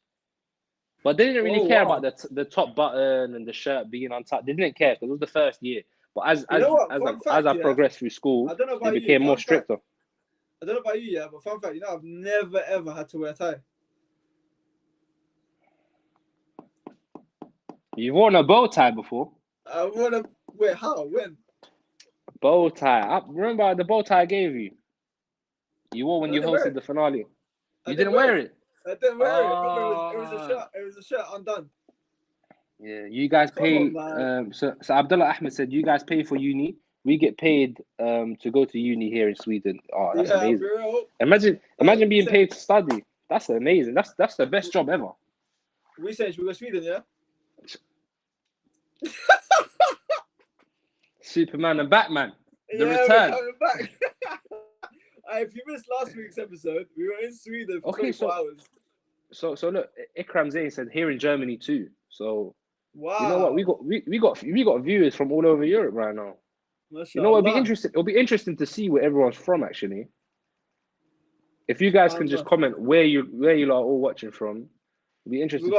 But they didn't really care about the top button and the shirt being untucked. They didn't care because it was the first year. But as I progressed through school, it became more stricter. I don't know about you, but fun fact, I've never ever had to wear a tie. You've worn a bow tie before? Wait, how? When? Bow tie. I remember the bow tie I gave you. You wore when you hosted the finale. You didn't wear it. I didn't wear it. It was a shirt. It was a shirt undone. Yeah, you guys pay. So Abdullah Ahmed said you guys pay for uni. We get paid to go to uni here in Sweden. Oh, that's amazing. Bro. Imagine being paid to study. That's amazing. That's the best job ever. We said should we go to Sweden, yeah? Superman and Batman. The return. We're coming back. If you missed last week's episode, we were in Sweden for 24 hours. So look, Ikram Zain said here in Germany too. So wow. You know what? We got viewers from all over Europe right now. You know what? It'll be interesting to see where everyone's from actually. If you guys can just comment where you are all watching from. It'll be interesting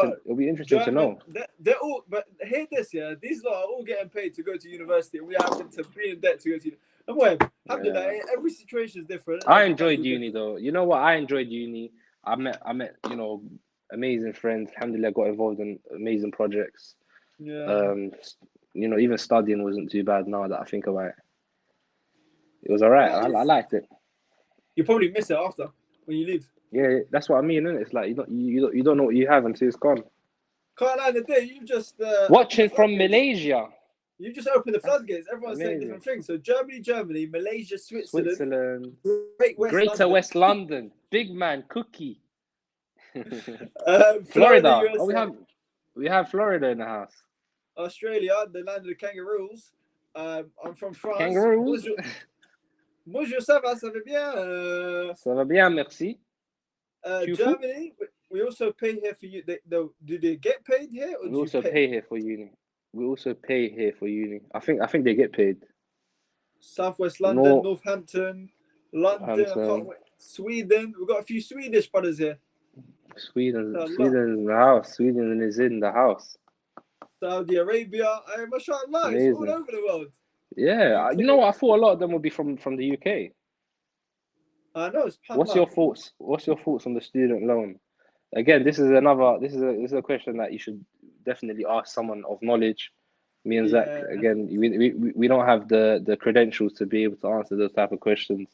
to know. They're all, but hear this, yeah. These lot are all getting paid to go to university, and we happen to be in debt to go to. And every situation is different. I enjoyed uni though. You know what? I enjoyed uni. I met amazing friends. Alhamdulillah, got involved in amazing projects. Yeah. Even studying wasn't too bad now that I think about it. It was alright. I liked it. You probably miss it after when you leave. Yeah, that's what I mean, isn't it? It's like you don't know what you have until it's gone. Can't lie, the day you just watching from Malaysia. You just opened the floodgates. Everyone's saying different things. So Germany, Malaysia, Switzerland, Greater West London, Big Man, Cookie, Florida. We have Florida in the house. Australia, the land of the kangaroos. I'm from France. Kangaroos. Bonjour, ça va bien? Ça va bien, merci. Germany, we also pay here for you. Do they get paid here, or We do you also pay? pay here for uni. We also pay here for uni. I think they get paid. Southwest London, Northampton, London. I can't wait. Sweden. We've got a few Swedish brothers here. Sweden is in the house. Sweden is in the house. Saudi Arabia. Mashallah, it's all over the world. Yeah, UK. you know what? I thought a lot of them would be from the UK. I know. It's What's your thoughts? What's your thoughts on the student loan? Again, this is a question that you should definitely ask someone of knowledge. Me and Zach, again, we don't have the credentials to be able to answer those type of questions.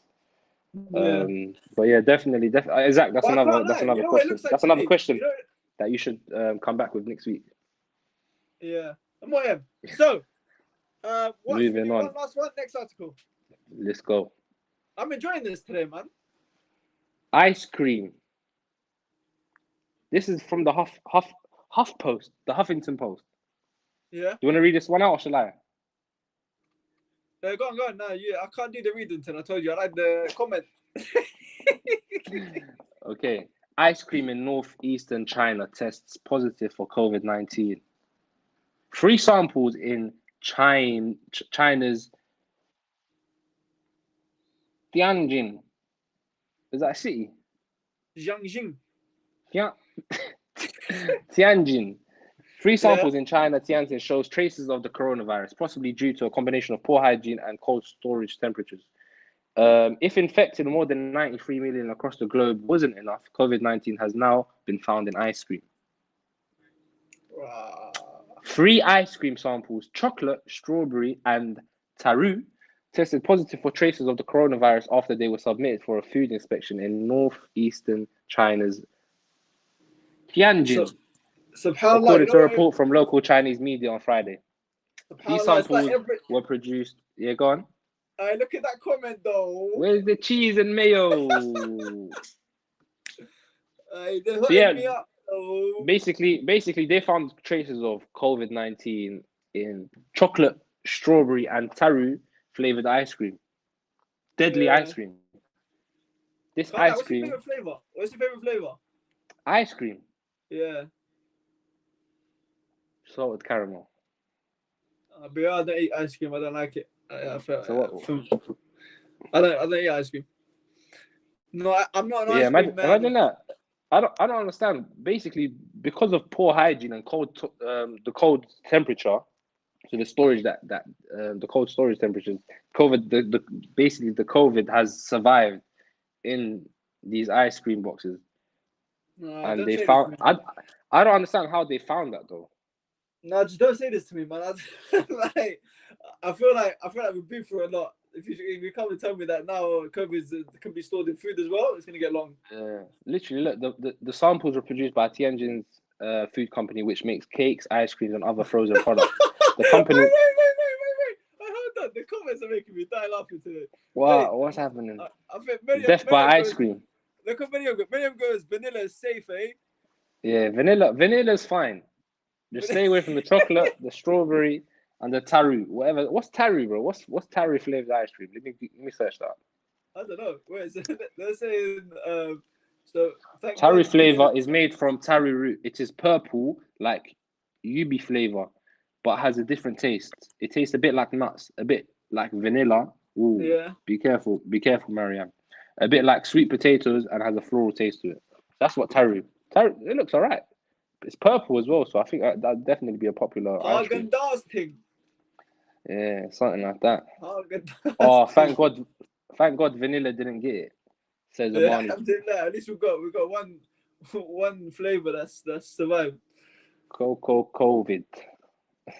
Yeah. But yeah, definitely, Zach, that's another question. Like that's another question that you should come back with next week. Yeah. So, moving on. One last one. Next article. Let's go. I'm enjoying this today, man. Ice cream. This is from the Huff Post, the Huffington Post. Yeah. You want to read this one out, or shall I? Go on. No, I can't do the reading until I told you. I like the comment. Okay. Ice cream in northeastern China tests positive for COVID-19. 3 samples in China's Tianjin. Is that a city? Jiangxing. Tianjin. 3 samples in China, Tianjin, shows traces of the coronavirus, possibly due to a combination of poor hygiene and cold storage temperatures. If infected more than 93 million across the globe wasn't enough, COVID-19 has now been found in ice cream. Wow. 3 ice cream samples, chocolate, strawberry, and taru, tested positive for traces of the coronavirus after they were submitted for a food inspection in northeastern China's Tianjin. According to a report from local Chinese media on Friday. These samples were produced. Yeah, go on. Look at that comment though. Where's the cheese and mayo? Basically, they found traces of COVID-19 in chocolate, strawberry, and taru flavored ice cream. Deadly ice cream. This ice cream. What's your favorite flavor? Ice cream. Yeah. Salted caramel. But I don't eat ice cream. I don't like it. I don't eat ice cream. No, I'm not an ice cream man. Imagine that. I don't understand. Basically, because of poor hygiene and the cold temperature, so the storage the cold storage temperatures, basically the COVID has survived in these ice cream boxes. No, and they found. I don't understand how they found that though. No, just don't say this to me, man. I feel like we've been through a lot. If you come and tell me that now COVID can be stored in food as well, it's gonna get long. Literally, look, the samples were produced by Tianjin's food company, which makes cakes, ice creams, and other frozen products. The company. Wait! I heard that. The comments are making me die laughing today. Wow, what's happening? I think Death by ice cream. Look at Miriam goes, vanilla is safe, eh? Yeah, vanilla's fine. Just stay away from the chocolate, the strawberry, and the taru. Whatever. What's taru, bro? What's taru flavored ice cream? Let me search that. I don't know. Wait, they're saying taru flavor is made from taru root. It is purple, like ubi flavor, but has a different taste. It tastes a bit like nuts, a bit like vanilla. Ooh, yeah. Be careful, Mariam. A bit like sweet potatoes and has a floral taste to it. That's what taru. Taru, it looks alright. It's purple as well, so I think that'd definitely be a popular ice cream. Thing. Yeah, something like that. Oh, thank God vanilla didn't get it. Says Amani. At least we got one flavor that's survived. COVID.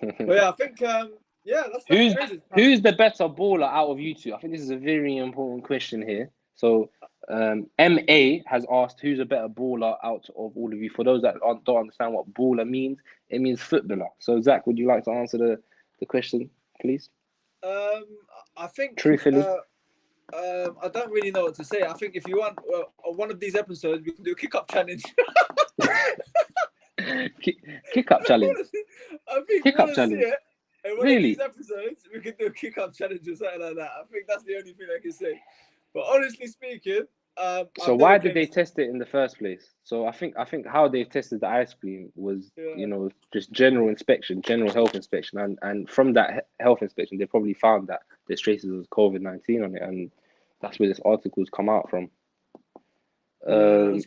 But yeah, I think that's who's the better baller out of you two? I think this is a very important question here. So MA has asked who's a better baller out of all of you. For those that don't understand what baller means, it means footballer. So Zach, would you like to answer the question, please? I think truthfully. I don't really know what to say. I think if you want one of these episodes, we can do a kick-up challenge. Kick-up challenge. I think kick-up challenge. In one of these episodes, we could do a kick-up challenge or something like that. I think that's the only thing I can say. But honestly speaking, So why did they test it in the first place? So I think how they tested the ice cream was, you know, just general inspection, general health inspection, and from that health inspection, they probably found that there's traces of COVID-19 on it, and that's where this article's come out from. I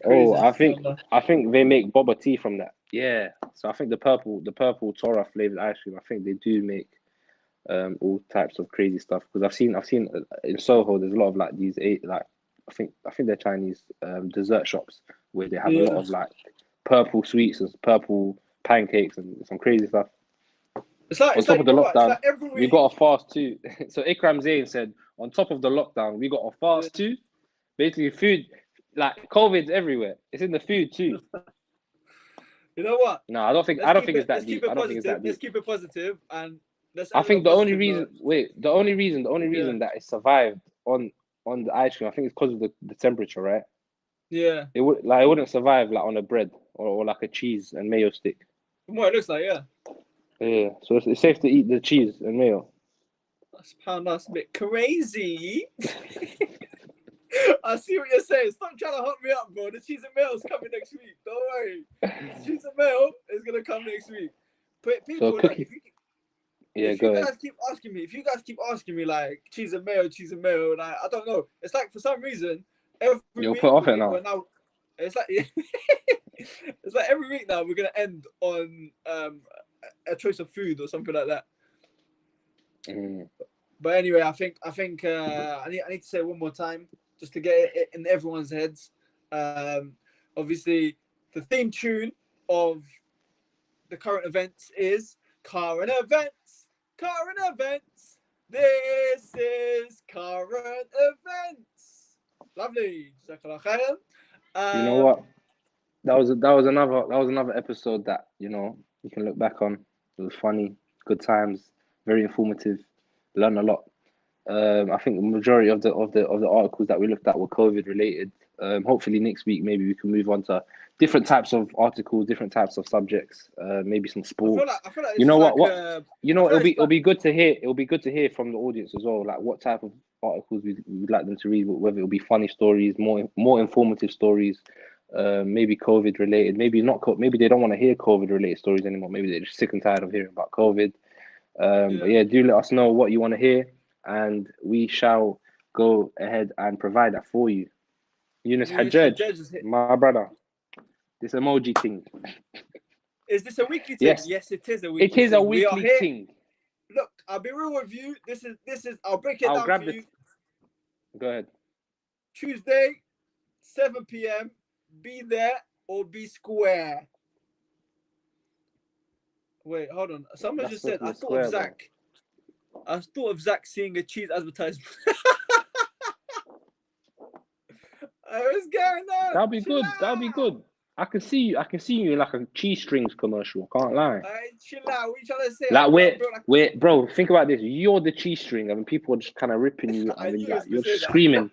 think they make boba tea from that. Yeah. So I think the purple Torah flavored ice cream, I think they do make all types of crazy stuff, because I've seen in Soho there's a lot of like these I think they're Chinese dessert shops where they have a lot of like purple sweets and purple pancakes and some crazy stuff. It's like, on top of the lockdown, like every week. We got a fast too. So Ikram Zain said, on top of the lockdown, we got a fast too. Basically, food, like COVID's everywhere. It's in the food too. You know what? No, I don't think it's that deep. Let's keep it positive, and I think the only reason that it survived on the ice cream, I think it's because of the temperature, right? Yeah. It wouldn't survive like on a bread or like a cheese and mayo stick. From what it looks like, yeah. Yeah, so it's safe to eat the cheese and mayo. That's a bit crazy. I see what you're saying. Stop trying to hunt me up, bro. The cheese and mayo is coming next week. Don't worry. The cheese and mayo is gonna come next week. But people, So if you go ahead. guys keep asking me like cheese and mayo, like I don't know. It's like for some reason every week put off it now. It's like it's like every week now we're gonna end on a choice of food or something like that. But anyway, I think I need to say it one more time just to get it in everyone's heads. Obviously, the theme tune of the current events is current events. This is current events. Lovely. You know what? That was another episode that, you know, you can look back on. It was funny, good times, very informative, learned a lot. I think the majority of the articles that we looked at were COVID related. Hopefully next week maybe we can move on to different types of articles, different types of subjects, maybe some sports. I feel like you know what? Like, it'll be good to hear. It'll be good to hear from the audience as well, like what type of articles we'd like them to read. Whether it'll be funny stories, more informative stories, maybe COVID related, maybe not. Maybe they don't want to hear COVID related stories anymore. Maybe they're just sick and tired of hearing about COVID. But yeah, do let us know what you want to hear, and we shall go ahead and provide that for you. Yunus Hajjaj, my brother. This emoji thing. Is this a weekly thing? Yes, it is a weekly thing. It is a weekly thing. Look, I'll be real with you. This is. I'll break it down for you. Go ahead. Tuesday, 7 p.m. Be there or be square. Wait, hold on. Someone just said I thought of Zach. I thought of Zach seeing a cheese advertisement. What's going on? That'll be good. That'll be good. I can see you in like a cheese strings commercial. Can't lie. Chill out. What are you trying to say? Like, bro, think about this. You're the cheese string, and people are just kind of ripping you, and like, you're screaming.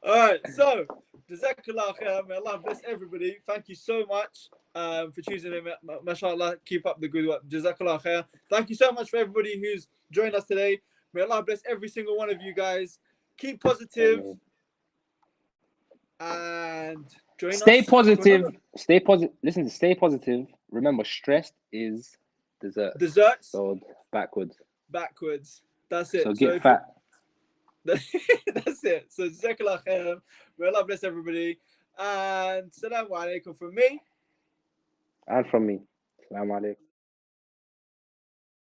All right, so Jazakallah khair. May Allah bless everybody. Thank you so much for choosing him. MashaAllah, keep up the good work. Jazakallah khair. Thank you so much for everybody who's joined us today. May Allah bless every single one of you guys. Keep positive. And stay positive. Stay positive. Listen, stay positive. Remember, stress is dessert. Desserts. So backwards. That's it. So get fat. That's it. So Jazakallah khair. May Allah bless everybody. And Assalamu alaikum from me. And from me. Assalamu alaikum.